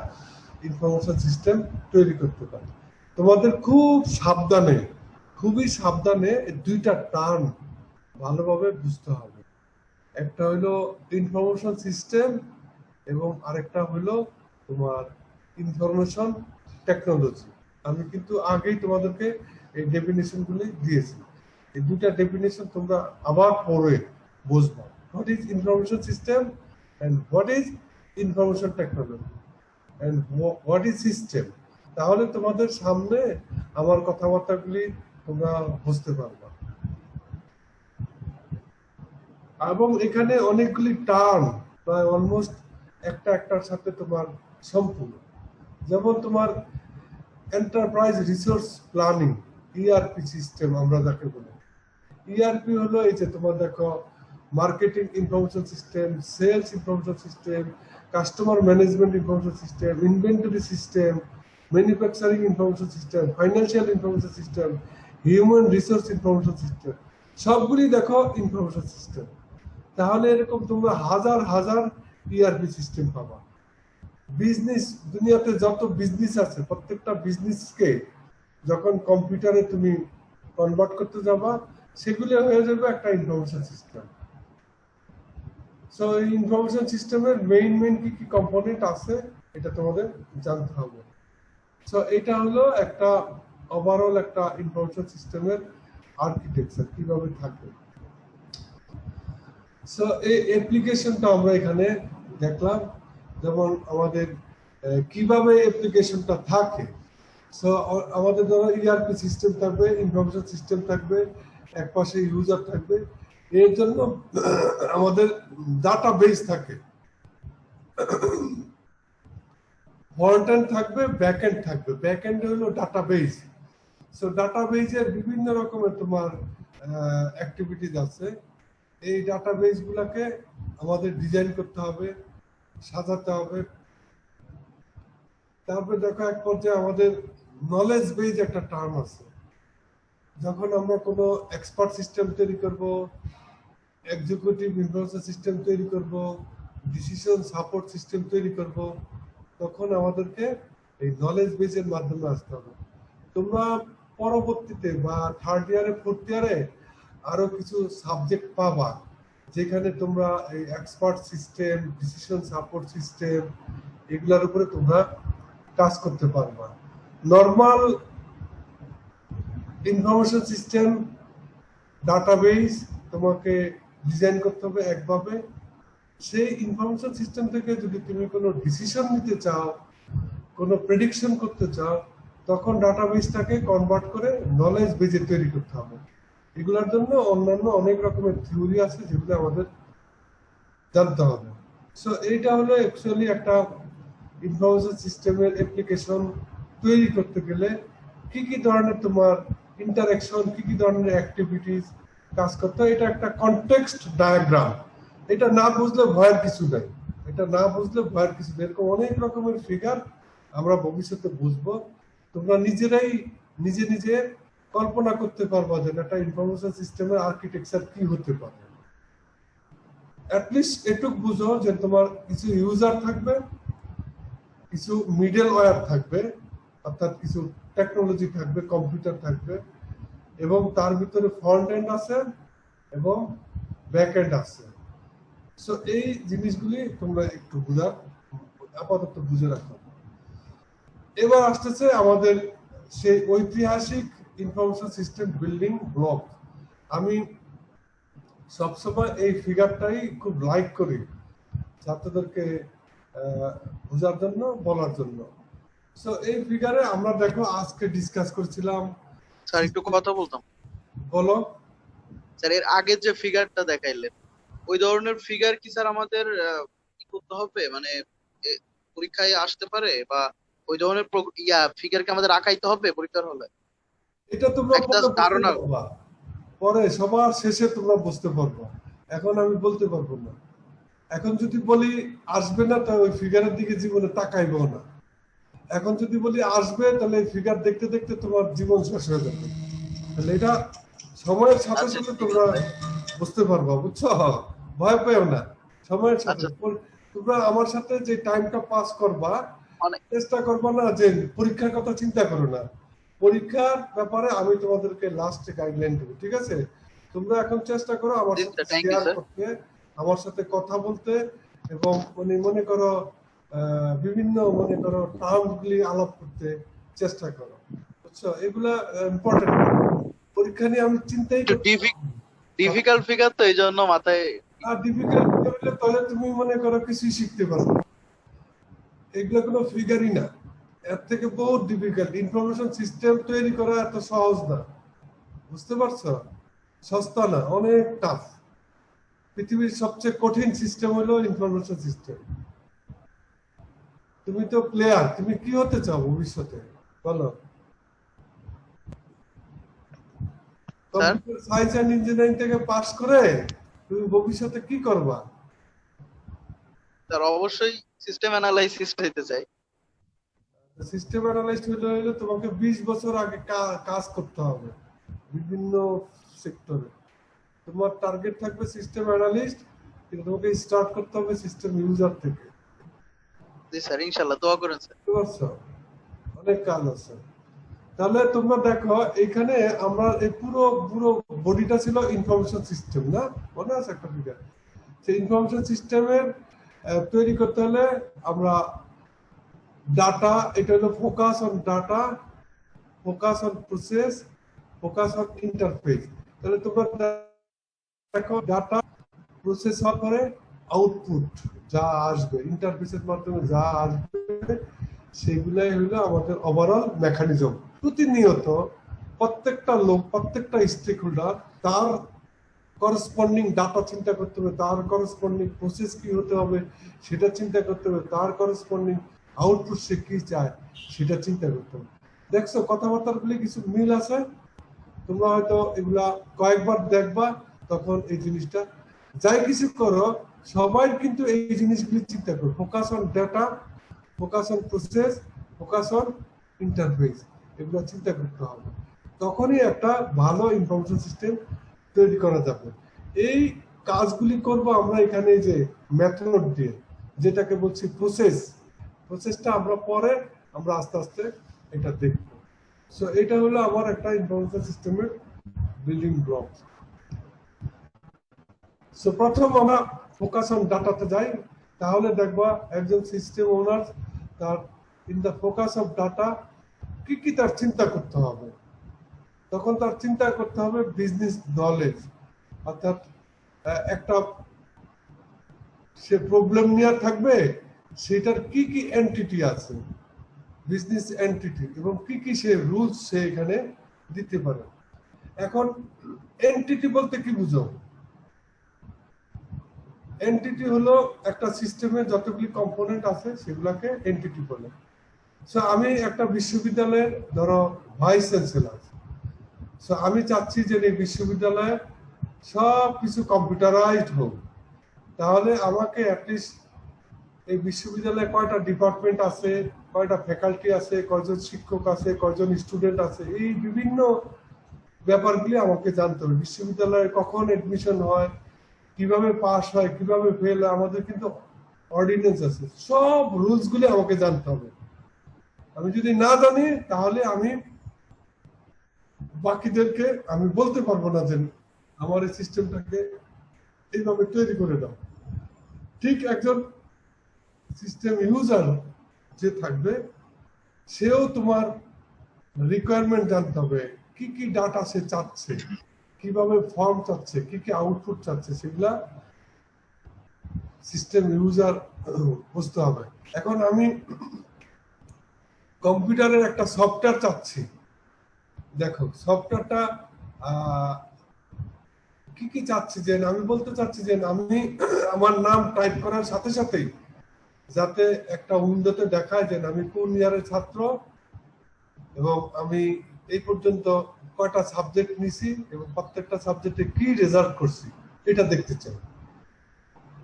ইনফরমেশন সিস্টেম তৈরি করতে পারি। তোমাদের খুবই সাবধানে দুইটা টার্ম ভালোভাবে বুঝতে হবে। একটা হলো ইনফরমেশন সিস্টেম এবং আরেকটা হলো তোমার ইনফরমেশন টেকনোলজি। আমি কিন্তু আগেই তোমাদেরকে এই ডেফিনেশন গুলি দিয়েছি। এই দুইটা ডেফিনেশন তোমরা আবার পরে বুঝবা, what is information system and what is information technology and what is system. তাহলে তোমাদের সামনে আমার কথাবার্তাগুলি তোমরা বুঝতে পারবা। এবং এখানে অনেকগুলি টার্ম প্রায় অলমোস্ট একটার সাথে তোমার সম্পূর্ণ। যেমন তোমার enterprise resource planning, ERP system আমরা যাকে বলি। ইআরপি হলো এই যে তোমার দেখো marketing information system, sales information system, customer management information system, inventory system, manufacturing information system, financial information system, human resource information system, সবগুলি দেখো ইনফরমেশন সিস্টেম। তাহলে এরকম তোমরা হাজার হাজার ইআরপি সিস্টেম পাবা। বিজনেস দুনিয়াতে যত বিজনেস আছে প্রত্যেকটা বিজনেসকে যখন কম্পিউটারে তুমি কনভার্ট করতে যাবা সেগুলো হয়ে যাবে একটা ইনফরমেশন সিস্টেম। সো এই ইনফরমেশন সিস্টেমের মেইন কি কি কম্পোনেন্ট আছে এটা তোমাদের জানতে হবে। সো এটা হলো একটা ওভারঅল একটা ইনফরমেশন সিস্টেমের আর্কিটেকচার কিভাবে থাকে। সো এই অ্যাপ্লিকেশনটা আমরা এখানে দেখলাম, যেমন আমাদের কিভাবে অ্যাপ্লিকেশনটা থাকে। সো আমাদের ধরো ইআরপি সিস্টেম থাকবে, ইনফরমেশন সিস্টেম থাকবে, এক পাশে ইউজার থাকবে। এর জন্য আমাদের ডাটাবেস থাকে, ফ্রন্ট এন্ড থাকবে, ব্যাক এন্ড থাকবে। ব্যাক এন্ড হলো ডাটাবেস। সো ডাটাবেসের বিভিন্ন রকমের তোমার অ্যাক্টিভিটিস আছে। এই ডাটাবেস গুলাকে আমাদের ডিজাইন করতে হবে, সাজাতে হবে। তারপরে দেখো এক পর্যায়ে আমাদের নলেজ বেজ একটা টার্ম আছে। যখন আমরা কোনো এক্সপার্ট সিস্টেম তৈরি করব, এক্সিকিউটিভ ইনফরমেশন সিস্টেম তৈরি করব, ডিসিশন সাপোর্ট সিস্টেম তৈরি করব, তখন আমাদেরকে এই নলেজ বেজের মাধ্যমে আসতে হবে। তোমরা পরবর্তীতে বা থার্ড ইয়ারে ফোর্থ ইয়ারে আরো কিছু সাবজেক্ট পাবা যেখানে তোমরা এই expert system, decision support system এগুলোর উপরে তোমরা কাজ করতে পারবা। নর্মাল ইনফরমেশন সিস্টেম ডাটাবেস তোমাকে ডিজাইন করতে হবে একভাবে। সেই ইনফরমেশন সিস্টেম থেকে যদি তুমি কোনো ডিসিশন নিতে চাও, কোনো প্রেডিকশন করতে চাও, তখন ডাটাবেসটাকে কনভার্ট করে নলেজ বেজে তৈরি করতে হবে। এগুলোর জন্য অন্যান্য অনেক রকমের থিওরি আছে যেগুলো আমাদের জানতে হবে। সো এইটা হলো অ্যাকচুয়ালি একটা ইনফরমেশন সিস্টেমের অ্যাপ্লিকেশন তৈরি করতে গেলে কি কি ধরনের তোমার ইন্টারাকশন, কি কি ধরনের অ্যাক্টিভিটিস কাজ করতে হয়। এটা একটা কনটেক্সট ডায়াগ্রাম। এটা না বুঝলে ভয়ের কিছু নাই, এরকম অনেক রকমের ফিগার আমরা ভবিষ্যতে বুঝবো। তোমরা নিজেরাই নিজে কল্পনা করতে পারবা যে একটা ইনফরমেশন সিস্টেমের আর্কিটেকচার কি হতে পারে। অ্যাটলিস্ট এটুক বুঝো যে তোমার কিছু ইউজার থাকবে, কিছু মিডল ওয়্যার থাকবে, অর্থাৎ কিছু টেকনোলজি থাকবে, কম্পিউটার থাকবে, এবং তার ভিতরে ফ্রন্ট এন্ড আছে এবং ব্যাক এন্ড আছে। সো এই জিনিসগুলি তোমরা একটু আপাতত বুঝে রাখো। এবার আসতেছে আমাদের সেই ঐতিহাসিক ইনফরমেশন সিস্টেম বিল্ডিং ব্লক। আমি সবসময় এই ফিগারটাই খুব লাইক করি ছাত্রদেরকে বোঝার জন্য, বলার জন্য। সো এই ফিগারে আমরা দেখো আজকে ডিসকাস করছিলাম। স্যার একটু কথা বলতাম। বলো স্যার, এর আগে যে ফিগারটা দেখাইলেন ওই ধরনের ফিগার কি স্যার আমাদের কি করতে হবে, মানে পরীক্ষায় আসতে পারে, বা ওই ধরনের ফিগার কি আমাদের আঁকাইতে হবে পরীক্ষার হলে? এটা তোমরা একটা ধারণা। পরে সবার শেষে তোমরা বুঝতে পারবো, এখন আমি বলতে পারবো না। এখন যদি বলি আসবে না, তো ওই ফিগারের দিকে জীবনে তাকাইবো না। এখন যদি বলি আসবে, তাহলে এই ফিগার দেখতে দেখতে তোমার জীবন শেষ হয়ে যাবে। তাহলে এটা সময়ের সাথে সাথে তোমরা বুঝতে পারবা, বুঝছো? ভয় পেও না, সময়ের সাথে তোমরা আমার সাথে যে টাইমটা পাস করবা, চেষ্টা করবা না যে পরীক্ষার কথা চিন্তা করো না। পরীক্ষার ব্যাপারে আমি তোমাদেরকে লাস্টে গাইডলাইন দেবো, ঠিক আছে? তোমরা এখন চেষ্টা করো আমার সাথে শেয়ার করতে, আমার সাথে কথা বলতে, এবং মনে করো বিভিন্ন টার্মগুলি আলাপ করতে চেষ্টা করো, বুঝছো? এগুলা ইম্পর্টেন্ট। পরীক্ষা নিয়ে আমি চিন্তাই ডিফিকাল্ট ফিগার, তো এই জন্য মাথায়। আর ডিফিকাল্ট ফিগার তাহলে তুমি মনে করো কিছুই শিখতে পারবে। এগুলো কোনো ফিগারই না, এর থেকে বহুত ডিফিকাল্ট। ইনফরমেশন সিস্টেম তৈরি করা এত সহজ না, বুঝতে পারছো? সস্তা না, অনেক টাফ। পৃথিবীর সবচেয়ে কঠিন সিস্টেম হলো ইনফরমেশন সিস্টেম। তুমি তো প্লেয়ার, তুমি কি হতে চাও ভবিষ্যতে বলো? কম্পিউটার সায়েন্স এন্ড ইঞ্জিনিয়ারিং থেকে পাস করে তুমি ভবিষ্যতে কি করবা? স্যার অবশ্যই সিস্টেম অ্যানালাইসিস হইতে চাই। সিস্টেম অ্যানালিস্ট হলে তোমাকে 20 বছর আগে কাজ করতে হবে বিভিন্ন সেক্টরে। তোমার টার্গেট থাকবে সিস্টেম অ্যানালিস্ট, কিন্তু তোমাকে স্টার্ট করতে হবে সিস্টেম ইউজার থেকে। জি স্যার, ইনশাআল্লাহ দোয়া করেন স্যার। অনেক কাজ আছে। তাহলে তোমরা দেখো এখানে আমরা এই পুরো পুরো বডিটা ছিল ইনফরমেশন সিস্টেম, না? মনে আছে একটা ফিগার? সেই ইনফরমেশন সিস্টেমের তৈরি করতে হলে আমরা ডাটা, এটা হলো focus on data, focus on process, focus on interface. তাহলে তোমরা দেখো ডাটা প্রসেস হওয়ার পরে আউটপুট যা আসবে, ইন্টারফেসের মাধ্যমে যা আসবে, সেগুলাই হলো আমাদের ওভারঅল মেকানিজম। প্রতিনিয়ত প্রত্যেকটা লোক, প্রত্যেকটা স্টেক হোল্ডার তার করসপন্ডিং ডাটা চিন্তা করতে হবে, তার করসপন্ডিং প্রসেস কি হতে হবে সেটা চিন্তা করতে হবে, তার করসপন্ডিং আউটপুট সে কি চায় সেটা চিন্তা করতে হবে। দেখছো কথাবার্তার গুলি কিছু মিল আছে? তোমরা হয়তো এগুলা কয়েকবার দেখবা, তখন এই জিনিসটা যাই কিছু করো সবাই কিন্তু এই জিনিসগুলি চিন্তা করো। Focus on data, focus on process, focus on interface, এগুলো চিন্তা করতে হবে। তখনই একটা ভালো ইনফরমেশন সিস্টেম তৈরি করা যাবে। এই কাজগুলি করব আমরা এখানে যে মেথড দিয়ে, যেটাকে বলছি প্রসেসটা আমরা পরে আমরা আস্তে আস্তে এটা দেখব। সো এটা হলো আমার একটা ইনফরমেশন সিস্টেমের বিল্ডিং ব্লক। সো প্রথম আমরা ফোকাস অন ডাটাতে যাই, তাহলে দেখবা একজন সিস্টেম ওনার তার in the focus of data কি কি তার চিন্তা করতে হবে। তখন তার চিন্তা করতে হবে বিজনেস নলেজ, অর্থাৎ একটা সে প্রবলেম নিয়ে থাকবে, সেটার কি কি এন্টিটি আছে, বিজনেস এন্টিটি, এবং কি কি সে রুলস সে এখানে দিতে পারে। এখন এন্টিটি বলতে কি বুঝো? এন্টিটি হলো একটা সিস্টেমে যতগুলি কম্পোনেন্ট আছে সেগুলাকে এন্টিটি বলে। সো আমি একটা বিশ্ববিদ্যালয়ের ধরো ভাইস চ্যান্সেলর, সো আমি চাচ্ছি যে এই বিশ্ববিদ্যালয়ে সব কিছু কম্পিউটারাইজড হোক। তাহলে আমাকে অ্যাটলিস্ট এই বিশ্ববিদ্যালয়ে কয়টা ডিপার্টমেন্ট আছে, কয়টা ফ্যাকাল্টি আছে, কয়জন শিক্ষক আছে, কয়জন স্টুডেন্ট আছে, এই বিভিন্ন ব্যাপারগুলি আমাকে জানতে হবে। বিশ্ববিদ্যালয়ে কখন এডমিশন হয়, কিভাবে পাস হয়, কিভাবে ফেল হয়, আমাদের কিন্তু অর্ডিন্যান্স আছে, সব রুলস গুলি আমাকে জানতে হবে। আমি যদি না জানি তাহলে আমি বাকিদেরকে আমি বলতে পারবো না যে আমার এই সিস্টেমটাকে এইভাবে তৈরি করে দাও। ঠিক একজন সিস্টেম ইউজার যে থাকবে, সেও তোমার রিকোয়ারমেন্ট জানতে হবে, কি কি ডাটা সে চাচ্ছে, কিভাবে ফর্ম চাচ্ছে, কি কি আউটপুট চাচ্ছে, সেগুলা সিস্টেম ইউজার বুঝতে হবে। এখন আমি কম্পিউটারের একটা সফটওয়্যার চাচ্ছি, দেখো সফটওয়্যারটা কি কি চাচ্ছি, যে আমি বলতে চাচ্ছি যে আমি আমার নাম টাইপ করার সাথে সাথেই যাতে একটা উইন্ডোতে দেখায় যে আমি কোন ইয়ারের ছাত্র এবং আমি এই পর্যন্ত কয়টা সাবজেক্ট নিছি এবং প্রত্যেকটা সাবজেক্টে কি রেজাল্ট করছি, এটা দেখতে চাই।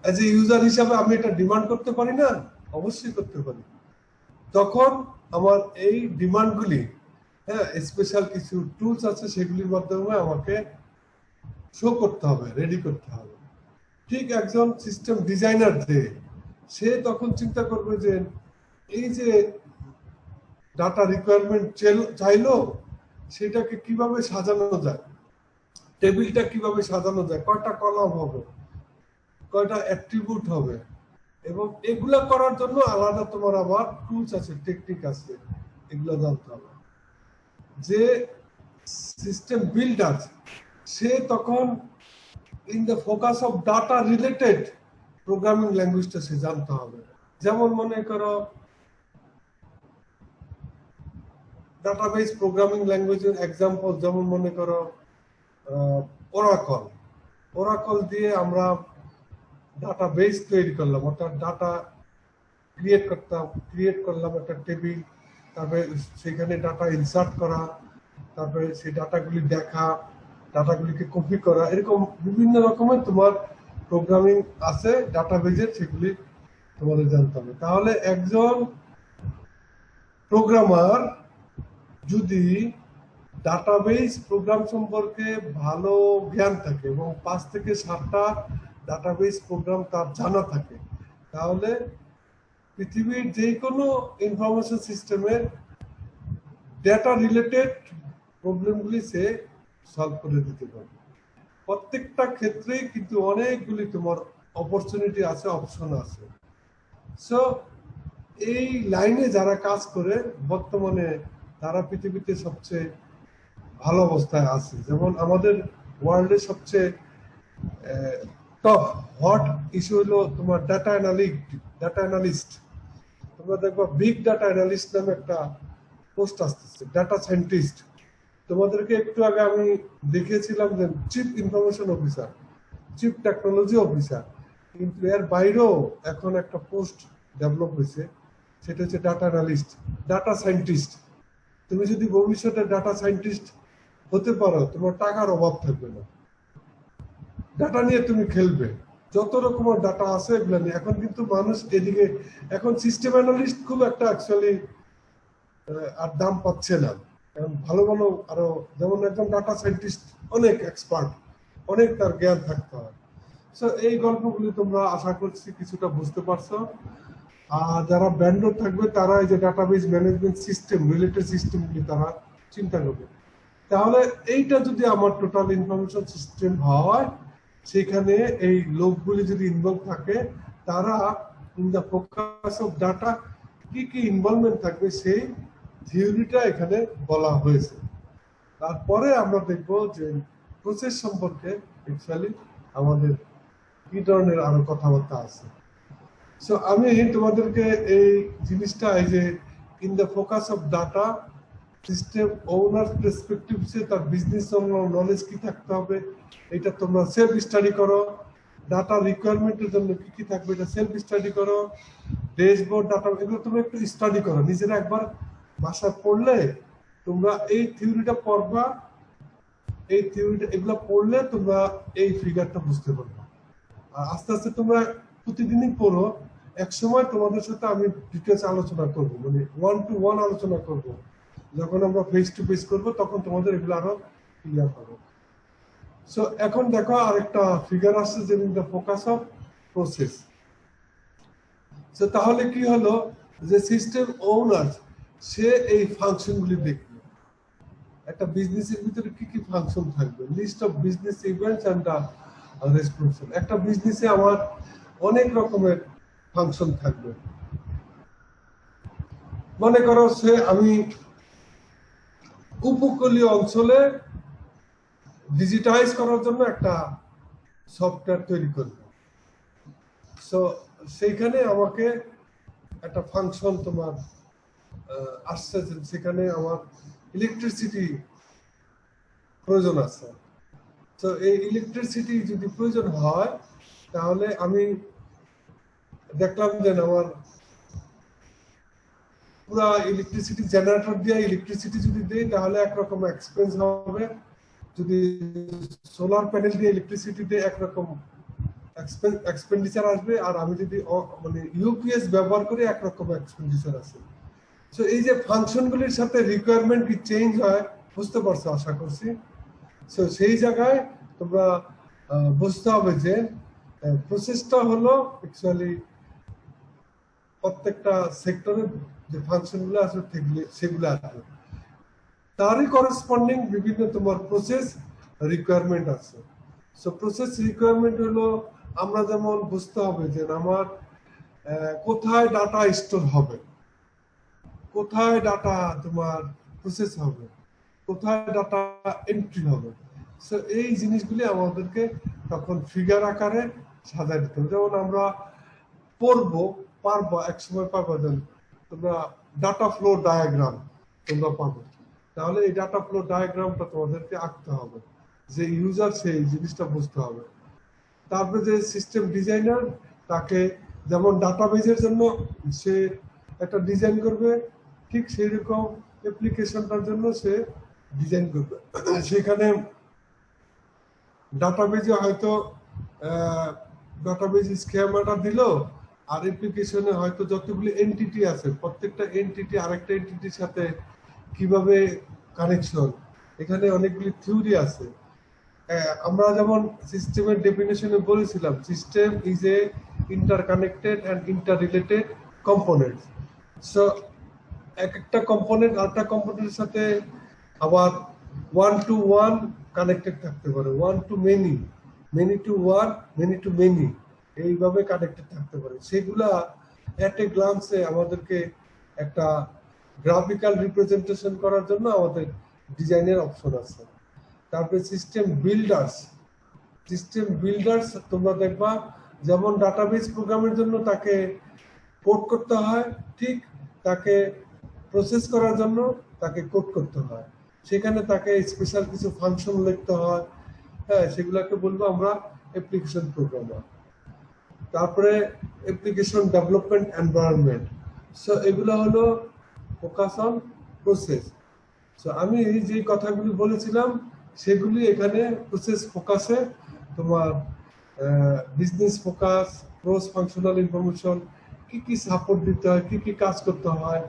অ্যাজ এ ইউজার হিসাবে আমি এটা ডিমান্ড করতে পারি না? অবশ্যই করতে পারি। তখন আমার এই ডিমান্ডগুলি, হ্যাঁ, স্পেশাল কিছু টুলস আছে, সেগুলির মাধ্যমে আমাকে শো করতে হবে, রেডি করতে হবে। ঠিক একজন সিস্টেম ডিজাইনার যে, সে তখন চিন্তা করবে যে এই যে ডাটা রিকোয়ারমেন্ট চাইলো, সেটাকে কিভাবে সাজানো যায়, টেবিলটা কিভাবে সাজানো যায়, কয়টা কলাম হবে, কয়টা অ্যাট্রিবিউট হবে, এবং এগুলা করার জন্য আলাদা তোমার আবার টুলস আছে, টেকনিক আছে, এগুলো জানতে হবে। যে সিস্টেম বিল্ডার, সে তখন in the focus of data related programming ল্যাঙ্গুয়েজটা সে জানতে হবে। যেমন মনে করো ডাটাবেস প্রোগ্রামিং ল্যাঙ্গুয়েজের এক্সাম্পল, যেমন মনে করো ওরাকল। ওরাকল দিয়ে আমরা ডাটাবেস তৈরি করলাম, অর্থাৎ ডাটা ক্রিয়েট করলাম একটা টেবিল, তারপরে সেখানে ডাটা ইনসার্ট করা, তারপরে সেই ডাটাগুলি দেখা, ডাটাগুলিকে কপি করা, এরকম বিভিন্ন রকমের তোমার প্রোগ্রামিং আছে ডাটাবেজের, সেগুলি তোমাদের জানতে হবে। তাহলে একজন প্রোগ্রামার যদি ডাটাবেস প্রোগ্রাম সম্পর্কে ভালো জ্ঞান থাকে এবং 5 থেকে 7টা ডাটাবেস প্রোগ্রাম তার জানা থাকে, তাহলে পৃথিবীর যে কোনো ইনফরমেশন সিস্টেমের ডেটা রিলেটেড প্রবলেমগুলি সে সলভ করে দিতে পারবে। প্রত্যেকটা ক্ষেত্রেই কিন্তু অনেকগুলি তোমার অপরচুনিটি আছে, অপশন আছে। সো এই লাইনে যারা কাজ করে বর্তমানে, তারা পৃথিবীতে সবচেয়ে ভালো অবস্থায় আছে। যেমন আমাদের ওয়ার্ল্ডের সবচেয়ে টপ হট ইস্যু হলো তোমার ডাটা অ্যানালিস্ট। তোমরা দেখবা বিগ ডাটা অ্যানালিস্ট নামে একটা পোস্ট আসতেছে, ডাটা সায়েন্টিস্ট। তোমাদেরকে একটু আগে আমি দেখিয়েছিলাম যে chief information officer, chief technology officer, কিন্তু এর বাইরেও এখন একটা পোস্ট ডেভেলপ হয়েছে, সেটা হচ্ছে ডাটা অ্যানালিস্ট, ডাটা সায়েন্টিস্ট। তুমি যদি ভবিষ্যতে ডাটা সায়েন্টিস্ট হতে পারো, তোমার টাকার অভাব থাকবে না, ডাটা নিয়ে তুমি খেলবে, যত রকমের ডাটা আছে এগুলো নিয়ে। এখন কিন্তু মানুষ এদিকে, এখন সিস্টেম অ্যানালিস্ট খুব একটা অ্যাকচুয়ালি আর দাম পাচ্ছে না, কারণ ভালো ভালো আরো, যেমন একজন ডাটা সায়েন্টিস্ট অনেক এক্সপার্ট, অনেক তার জ্ঞান থাকতে হয়। সো এই গল্পগুলি তোমরা আশা করছি কিছুটা বুঝতে পারছো। আর যারা ভেন্ডর থাকবে, তারা এই যে ডাটাবেস ম্যানেজমেন্ট সিস্টেম রিলেটেড সিস্টেমগুলি তারা চিন্তা করবে। তাহলে এইটা যদি আমার টোটাল ইনফরমেশন সিস্টেম হয়, সেখানে এই লোকগুলি যদি ইনভলভ থাকে, তারা in the focus of data কি কি ইনভলভমেন্ট থাকবে, সেই থিওরিটা এখানে বলা হয়েছে। তারপরে আমরা দেখব যে প্রসেস সম্পর্কে অ্যাকচুয়ালি আমাদের কি ধরনের আরো কথাবার্তা আছে। সো আমি তোমাদেরকে এই জিনিসটা, এই যে in the focus of data, system owner পার্সপেক্টিভসে তার বিজনেস নলেজ কি থাকতে হবে, এটা তোমরা সেলফ স্টাডি করো। ডাটা রিকোয়ারমেন্টের জন্য কি কি থাকবে, এটা সেলফ স্টাডি করো। ড্যাশবোর্ড, ডাটা, এগুলো তোমরা একটু স্টাডি করো নিজেরা, একবার ভাষা পড়লে তোমরা এই থিওরিটা পড়বা, এই থিওরিটা এগুলো পড়লে তোমরা এই ফিগারটা বুঝতে পারবে। আর আস্তে আস্তে তোমরা প্রতিদিনই পড়ো, এক সময় তোমাদের সাথে আমি ডিটেলস আলোচনা করব, মানে 1-to-1 আলোচনা করব। যখন আমরা ফেস টু ফেস করবো, তখন তোমাদের এগুলো আরো ক্লিয়ার হবে। সো এখন দেখো আরেকটা ফিগার আসছে, যে in the focus of process. So তাহলে কি হলো, যে সিস্টেম ওনার সে এই ফাংশনগুলি দেখবে, একটা বিজনেসের ভিতরে কি কি ফাংশন থাকবে, list of business events and responsible. একটা বিজনেসে আমার অনেক রকমের ফাংশন থাকবে। মনে করো সে আমি উপকূলীয় অঞ্চলে ডিজিটাইজ করার জন্য একটা সফটওয়্যার তৈরি করব। সো সেইখানে আমাকে একটা ফাংশন তোমার আসছে, সেখানে আমার ইলেকট্রিসিটি প্রয়োজন আছে। তো এই ইলেকট্রিসিটি যদি প্রয়োজন হয়, তাহলে আমি দেখলাম যে আমার পুরা ইলেকট্রিসিটি জেনারেটর দিয়ে ইলেকট্রিসিটি যদি দেই তাহলে একরকম এক্সপেন্স হবে, যদি সোলার প্যানেল দিয়ে ইলেকট্রিসিটি দিয়ে একরকম এক্সপেন্ডিচার আসবে, আর আমি যদি মানে ইউপিএস ব্যবহার করি একরকম এক্সপেন্ডিচার আছে। তো এই যে ফাংশনগুলির সাথে রিকোয়ারমেন্ট কি চেঞ্জ হয়, বুঝতে পারছো আশা করছি। তো সেই জায়গায় তোমরা বুঝতে হবে যে প্রসেসটা হলো অ্যাকচুয়ালি প্রত্যেকটা সেক্টরে যে ফাংশনগুলো আছে সেগুলো আছে, তারই করসপন্ডিং বিভিন্ন তোমার প্রসেস রিকোয়ারমেন্ট আছে। সো প্রসেস রিকোয়ারমেন্ট হলো আমরা যেমন বুঝতে হবে যে আমার কোথায় ডাটা স্টোর হবে, কোথায় ডাটা তোমার প্রসেস হবে, কোথায় ডাটা এন্ট্রি হবে। সো এই জিনিসগুলি আমাদেরকে তখন ফিগার আকারে সাজায় দিতে হবে। যেমন আমরা পারবো এক সময় পাবো, তোমরা ডাটা ফ্লো ডায়াগ্রাম তোমরা পাবো, তাহলে এই ডাটা ফ্লো ডায়াগ্রামটা তোমাদেরকে আঁকতে হবে, যে ইউজার সেই জিনিসটা বুঝতে হবে। তারপরে যে সিস্টেম ডিজাইনার, তাকে যেমন ডাটাবেজের জন্য সে একটা ডিজাইন করবে, ঠিক সেই রকম অ্যাপ্লিকেশনটার জন্য সে ডিজাইন করবে। সেখানে ডাটাবেজে হয়তো ডাটাবেজ স্কিমাটা দিল, আর অ্যাপ্লিকেশনে হয়তো যতগুলি এন্টিটি আছে প্রত্যেকটা এন্টিটি আরেকটা এন্টিটির সাথে কিভাবে কানেকশন, এখানে অনেকগুলি থিওরি আছে। আমরা যেমন সিস্টেমের ডেফিনেশনে বলেছিলাম, system is a interconnected and interrelated components. So এক একটা কম্পোনেন্ট আরেকটা কম্পোনেন্টের সাথে আবার ওয়ান টু ওয়ান কানেক্টেড থাকতে পারে, one to many, many to one, many to many, এইভাবে কানেক্টেড থাকতে পারে। সেগুলা এট এ গ্লান্সে আমাদেরকে একটা গ্রাফিক্যাল রিপ্রেজেন্টেশন করার জন্য আমাদের ডিজাইনের অপশন আছে। তারপরে সিস্টেম বিল্ডার্স তোমরা দেখবা, যেমন ডাটাবেস প্রোগ্রামের জন্য তাকে কোড করতে হয়, ঠিক তাকে প্রসেস করার জন্য তাকে কোড করতে হয়, সেখানে তাকে স্পেশাল কিছু ফাংশন লিখতে হয়। হ্যাঁ, সেগুলোকে বলবো আমরা অ্যাপ্লিকেশন প্রোগ্রামার। তারপরে অ্যাপ্লিকেশন ডেভেলপমেন্ট এনভায়রনমেন্ট। সো এগুলো হলো ফোকাস অন প্রসেস। সো আমি যে কথাগুলি বলেছিলাম সেগুলি এখানে প্রসেস ফোকাসে তোমার business focus, cross functional information, কি কি সাপোর্ট দিতে হয়, কি কি কাজ করতে হয়,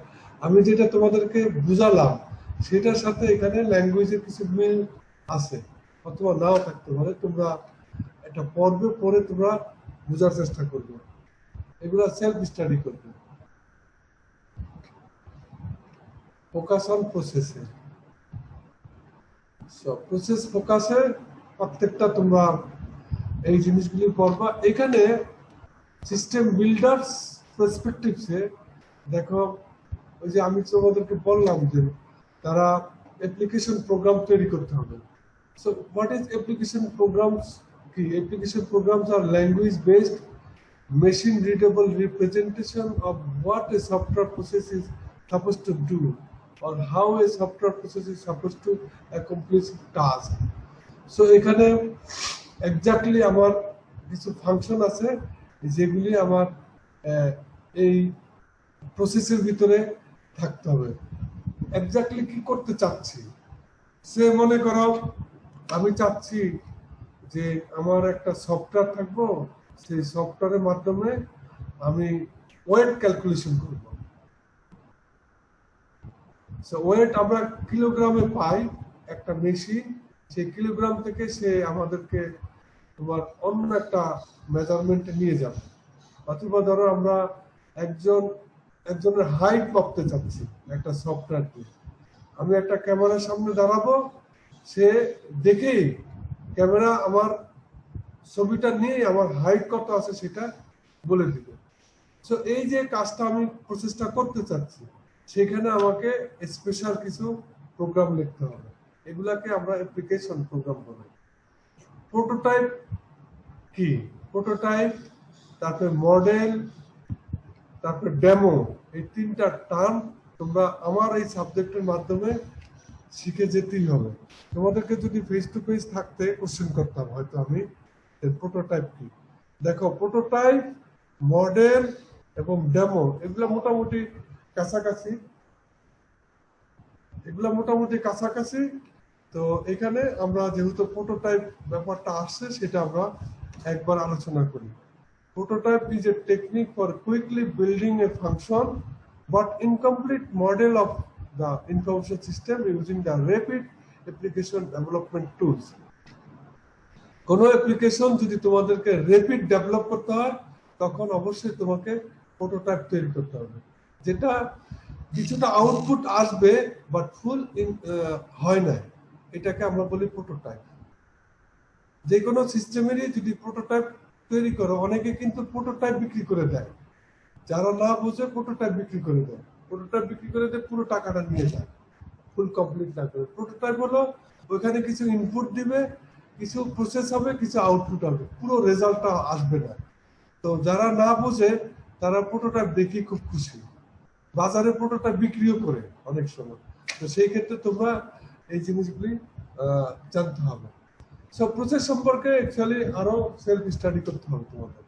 আমি যেটা তোমাদেরকে বুঝালাম সেটার সাথে এখানে ল্যাঙ্গুয়েজের কিছু মিল আছে অথবা নাও থাকতে পারে। তোমরা একটা পর্বে পরে তোমরা বোঝার চেষ্টা করবে, এগুলো সেলফ স্টাডি করবে। ফোকাস অন প্রসেসে, প্রসেস ফোকাসে প্রত্যেকটা তোমরা এই জিনিসগুলি পড়বা। এখানে সিস্টেম বিল্ডার্স পার্সপেক্টিভসে দেখো, ওই যে আমি তোমাদেরকে বললাম যে তারা অ্যাপ্লিকেশন প্রোগ্রাম তৈরি করতে হবে। So what is application programs? কি অ্যাপ্লিকেশন প্রোগ্রামস আর language based machine readable representation of what a software process is supposed to do or how a software process is supposed to accomplish task. So এখানে exactly আমার কিছু function আছে যেগুলি আমার এই প্রসেসের ভিতরে থাকতে হবে। এক্স্যাক্টলি কি করতে চাচ্ছি, সে মনে করো আমি চাচ্ছি যে আমার একটা সফটওয়্যার থাকবো, সেই সফটওয়্যারের মাধ্যমে আমি ওয়েট ক্যালকুলেশন করব। ওয়েট আমরা কিলোগ্রামে পাই, একটা মেশিন সেই কিলোগ্রাম থেকে সে আমাদেরকে তোমার অন্য একটা মেজারমেন্টে নিয়ে যাবে। অথবা ধরো আমরা একজনের হাইট মাপতে চাচ্ছি একটা সফটওয়্যার দিয়ে, আমি একটা ক্যামেরার সামনে দাঁড়াবো, সে দেখেই ক্যামেরা আমার ছবিটা নিয়ে আমার হাইট কত আছে সেটা বলে দিবে। সো এই যে কাজটা আমি প্রসেসটা করতে চাচ্ছি, সেখানে আমাকে স্পেশাল কিছু প্রোগ্রাম লিখতে হবে, এগুলাকে আমরা অ্যাপ্লিকেশন প্রোগ্রাম বলি। প্রোটোটাইপ কি? প্রোটোটাইপ, তারপরে মডেল, তারপরে ডেমো, এই তিনটা টার্ম তোমরা আমার এই সাবজেক্টের মাধ্যমে শিখে যেতেই হবে। তোমাদেরকে যদি ফেস টু ফেস থাকতে কোশ্চেন করতাম হয়তো আমি, প্রোটোটাইপ কি। দেখো, প্রোটোটাইপ, মডেল এবং ডেমো এগুলা মোটামুটি কাছাকাছি, তো এখানে আমরা যেহেতু প্রোটোটাইপ ব্যাপারটা আসছে সেটা আমরা একবার আলোচনা করি। Prototype is a technique for quickly building a function but incomplete model of the information system using the rapid application development tools. কোনো অ্যাপ্লিকেশন যদি তোমাদেরকে র্যাপিড ডেভেলপ করতে হয় তখন অবশ্যই তোমাকে প্রোটোটাইপ তৈরি করতে হবে, যেটা কিছুটা আউটপুট আসবে বাট ফুল হয় না, এটাকে আমরা বলি প্রোটোটাইপ। যে কোনো সিস্টেমেরই যদি প্রোটোটাইপ তৈরি করো, অনেকে কিন্তু প্রোটোটাইপ বিক্রি করে দেয়, যারা না বুঝে প্রোটোটাইপ বিক্রি করে দেয়, পুরো টাকাটা নিয়ে যায়, ফুল কমপ্লিট না করে। প্রোটোটাইপ হলো ওইখানে কিছু ইনপুট দিবে, কিছু প্রসেস হবে, কিছু আউটপুট হবে, পুরো রেজাল্টটা আসবে না। তো যারা না বুঝে তারা প্রোটোটাইপ দেখি খুব খুশি, বাজারে প্রোটোটাইপ বিক্রিও করে অনেক সময়। তো সেই ক্ষেত্রে তোমরা এই জিনিসগুলি জানতে হবে। সব প্রসেস সম্পর্কে অ্যাকচুয়ালি আরো সেলফ স্টাডি করতে হবে তোমাদের।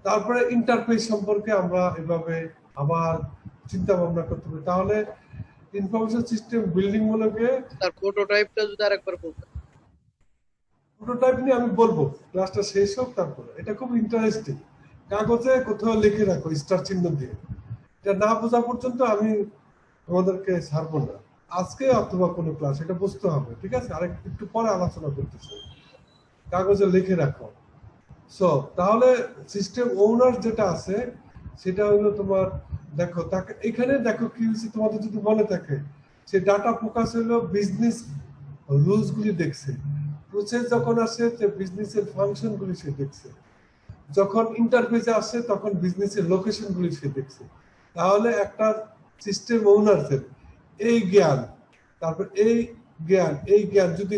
তারপরে ইন্টারফেস সম্পর্কে আমরা এভাবে আবার চিন্তা ভাবনা করতে হবে। তাহলে ইনফরমেশন সিস্টেম বিল্ডিং মূলকে তার প্রোটোটাইপটা যদি আরেকবার বলতেন। প্রোটোটাইপ নিয়ে আমি বলবো, ক্লাসটা শেষ হোক তারপরে। এটা খুব ইন্টারেস্টিং, কাগজে কোথাও লিখে রাখো স্টার চিহ্ন দিয়ে, এটা না বোঝা পর্যন্ত আমি তোমাদেরকে ছাড়বো না আজকে অথবা কোনো ক্লাস, এটা বুঝতে হবে, ঠিক আছে? আরেক একটু পরে আলোচনা করতেছি, কাগজে লিখে রাখো। সো তাহলে সিস্টেম ওনার যেটা আছে সেটা হলো তোমার, দেখো তাকে এখানে দেখো কি হচ্ছে, তোমাদের যদি মনে থাকে সে ডাটা ফোকাস হলো বিজনেস রুলস গুলি দেখছে, প্রসেস যখন আসে বিজনেসের ফাংশন গুলি সে দেখছে, যখন ইন্টারফেসে আসে তখন বিজনেসের লোকেশন গুলি সে দেখছে। তাহলে একটা সিস্টেম ওনারদের এই জ্ঞান, তারপর এই জ্ঞান যদি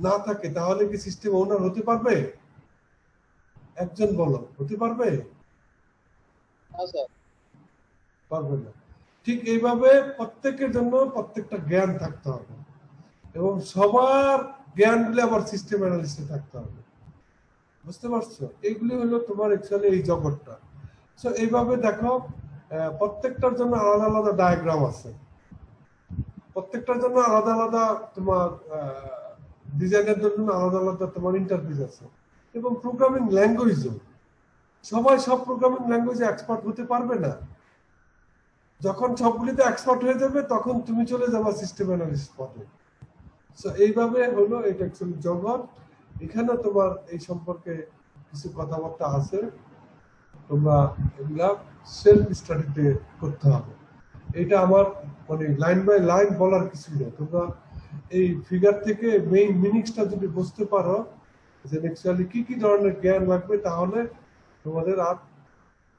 না থাকে তাহলে কি সিস্টেম ওনার হতে পারবে? একজন বলো, হতে পারবে? পারবে না। ঠিক এইভাবে প্রত্যেকের জন্য প্রত্যেকটা জ্ঞান থাকতে হবে, এবং সবার জ্ঞান গুলি আবার সিস্টেম অ্যানালিস্টে থাকতে হবে। বুঝতে পারছো? এইগুলি হলো তোমার অ্যাকচুয়ালি এই জগৎটা। সো এইভাবে দেখো, প্রত্যেকটার জন্য আলাদা আলাদা ডায়াগ্রাম আছে, প্রত্যেকটার জন্য আলাদা আলাদা তোমার ডিজাইনের জন্য আলাদা আলাদা তোমার ইন্টারফেস আছে, এবং প্রোগ্রামিং ল্যাঙ্গুয়েজও। সবাই সব প্রোগ্রামিং ল্যাঙ্গুয়েজে এক্সপার্ট হতে পারবে না। যখন সবগুলিতে এক্সপার্ট হয়ে যাবে তখন তুমি চলে যাবে সিস্টেম অ্যানালিস্ট পদে। সো এইভাবে হলো এটা অ্যাকচুয়ালি জগৎ। এখানে তোমার এই সম্পর্কে কিছু কথাবার্তা আছে, তোমরা এগুলা সেলফ স্টাডিতে করতে হবে। এটা আমার মানে লাইন বাই লাইন বলার কিছু নেই, তোমরা এই ফিগার থেকে মেইন মিনিংসটা যদি বুঝতে পারো যে অ্যাকচুয়ালি কি কি ধরনের জ্ঞান লাগবে, তাহলে তোমাদের আর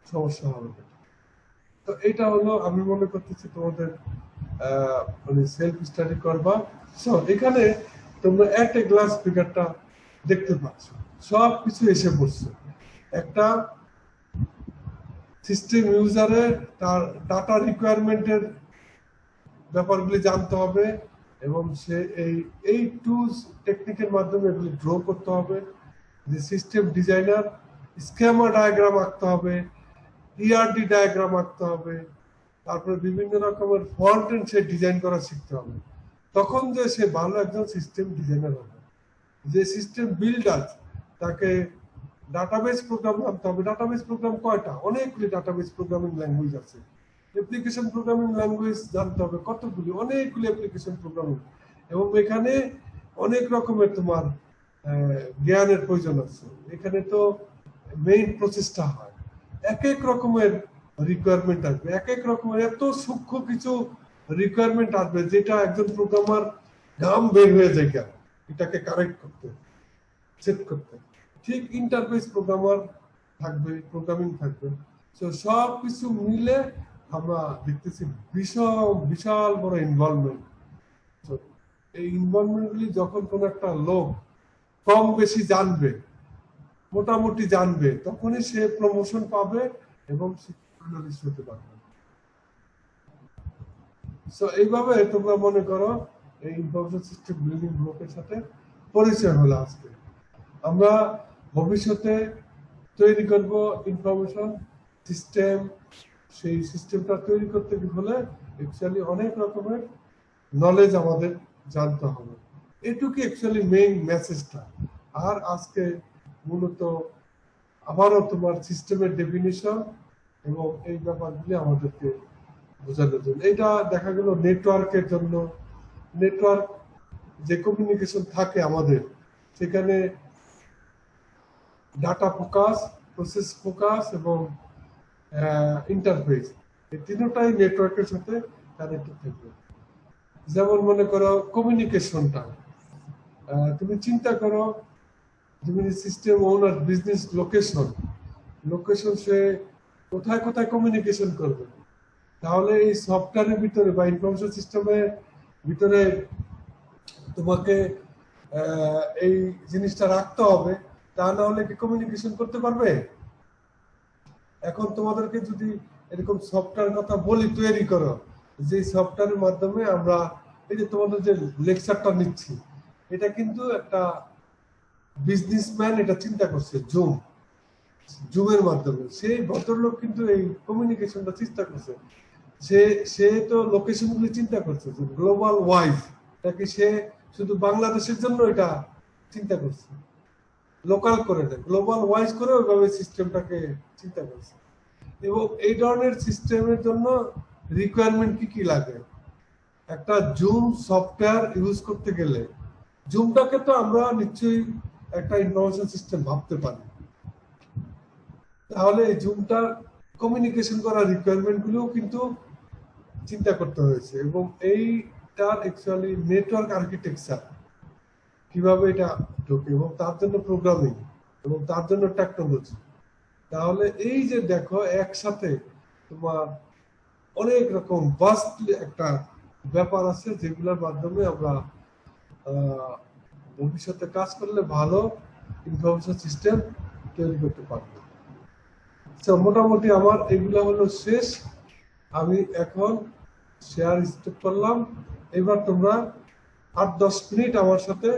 সমস্যা হবে না। তো এটা হলো আমি মনে করতেছি তোমাদের মানে সেলফ স্টাডি করবা। সো এখানে তোমরা একটা গ্লাস ফিগারটা দেখতে পাচ্ছ, সব কিছু এসে পড়ছে। একটা সিস্টেম ইউজারের তার ডাটা রিকোয়ারমেন্টের ব্যাপারগুলি জানতে হবে, এবং সে এই টুলস টেকনিকের মাধ্যমে এগুলি ড্র করতে হবে। যে সিস্টেম ডিজাইনার স্কেমা ডায়াগ্রাম আঁকতে হবে, ইআরডি ডায়াগ্রাম আঁকতে হবে, তারপরে বিভিন্ন রকমের ফন্ট এন্ড সে ডিজাইন করা শিখতে হবে। তখন যে সে ভালো একজন সিস্টেম ডিজাইনার হবে। যে সিস্টেম বিল্ডার তাকে ডাটাবেস প্রোগ্রাম জানতে হবে। ডাটাবেস প্রোগ্রাম কয়টা? অনেকগুলি ডাটাবেস প্রোগ্রামিং ল্যাঙ্গুয়েজ আছে। অ্যাপ্লিকেশন প্রোগ্রামিং ল্যাঙ্গুয়েজ জানতে হবে কতগুলি, অনেকগুলি অ্যাপ্লিকেশন প্রোগ্রামিং, এবং এখানে অনেক রকমের তোমার জ্ঞানের প্রয়োজন আছে। এখানে তো মেইন প্রসেসটা হয়, এক এক রকমের রিকোয়ারমেন্ট আসবে, এক এক রকমের এত সূক্ষ্ম কিছু রিকোয়ারমেন্ট আসবে যেটা একজন প্রোগ্রামার ঘাম বের হয়ে যায় কেন এটাকে কারেক্ট করতে, সেট করতে, ঠিক ইন্টারফেস প্রোগ্রামার থাকবে, প্রোগ্রামিং থাকবে। তো সব কিছু মিলে আমরা দেখতেছি বিশাল বড় ইনভলভমেন্ট। তো এই ইনভলভমেন্ট গুলি যখন কোন একটা লোক কম বেশি জানবে, মোটামুটি জানবে, তখনই সে প্রমোশন পাবে এবং শিক্ষানবিশ হতে পারবে। সো এইভাবে তোমরা মনে করো এই ইনফরমেশন সিস্টেম বিল্ডিং ব্লকের সাথে পরিচয় হলো আজকে। আমরা ভবিষ্যতে তৈরি করব ইনফরমেশন সিস্টেম। সেই সিস্টেমটা তৈরি করতে হলে অ্যাকচুয়ালি অনেক রকমের নলেজ আমাদের জানতে হবে। এটুকু অ্যাকচুয়ালি মেইন মেসেজটা। আর আজকে মূলত আবারও তোমার সিস্টেমের ডেফিনিশন এবং এই ব্যাপারগুলি আমাদেরকে বোঝানোর জন্য। এটা দেখা গেল নেটওয়ার্কের জন্য। নেটওয়ার্ক যে কমিউনিকেশন থাকে আমাদের, সেখানে ডাটা ফোকাস, প্রসেস ফোকাস এবং ইন্টারফেস, এই তিনটাই নেটওয়ার্কের সাথে কানেক্টেড থাকবে। যেমন মনে করো কমিউনিকেশনটা, তুমি চিন্তা করো তুমি সিস্টেম ওনার বিজনেস লোকেশন সে কোথায় কোথায় কমিউনিকেশন করবে, তাহলে এই সফটওয়্যারের ভিতরে বা ইনফরমেশন সিস্টেমের ভিতরে তোমাকে এই জিনিসটা রাখতে হবে, তা না হলে কি কমিউনিকেশন করতে পারবে? এখন তোমাদেরকে যদি এরকম সফটওয়্যার কথা বলি তৈরি করো, যে সফটওয়্যারের মাধ্যমে আমরা এই যে তোমাদের যে লেকচারটা নিচ্ছি, এটা কিন্তু একটা বিজনেসম্যান এটা চিন্তা করছে জুমের মাধ্যমে। সেই ভদ্রলোক কিন্তু এই কমিউনিকেশনটা চেষ্টা করছে। সে তো লোকেশন গুলি চিন্তা করছে যে গ্লোবাল ওয়াইজ, নাকি সে শুধু বাংলাদেশের জন্য এটা চিন্তা করছে, লোকাল করে দেয়, গ্লোবাল ওয়াইজ করে ওইভাবে সিস্টেমটাকে চিন্তা করছে। এবং এই ধরনের সিস্টেমের জন্য রিকোয়ারমেন্ট কি কি লাগে? একটা জুম সফটওয়্যার ইউজ করতে গেলে জুমটাকে তো আমরা নিশ্চয়ই একটা ইনফরমেশন সিস্টেম ভাবতে পারি। তাহলে এই জুমটার কমিউনিকেশন করার রিকোয়ারমেন্ট গুলোও কিন্তু চিন্তা করতে হয়েছে। এবং এইটার অ্যাকচুয়ালি নেটওয়ার্ক আর্কিটেকচার কিভাবে এটা ঢোকে, এবং তার জন্য প্রোগ্রামিং, এবং তার জন্য টেকনোলজি। তাহলে এই যে দেখো একসাথে তোমার অনেক রকম ভাস্টলি একটা ব্যাপার আছে, যেগুলোর মাধ্যমে আমরা ভবিষ্যতে কাজ করলে ভালো ইনফরমেশন সিস্টেম তৈরি করতে পারবো। মোটামুটি আমার এগুলা হলো শেষ। আমি এখন শেয়ার স্টপ করলাম। এবার তোমরা 8-10 মিনিট আমার সাথে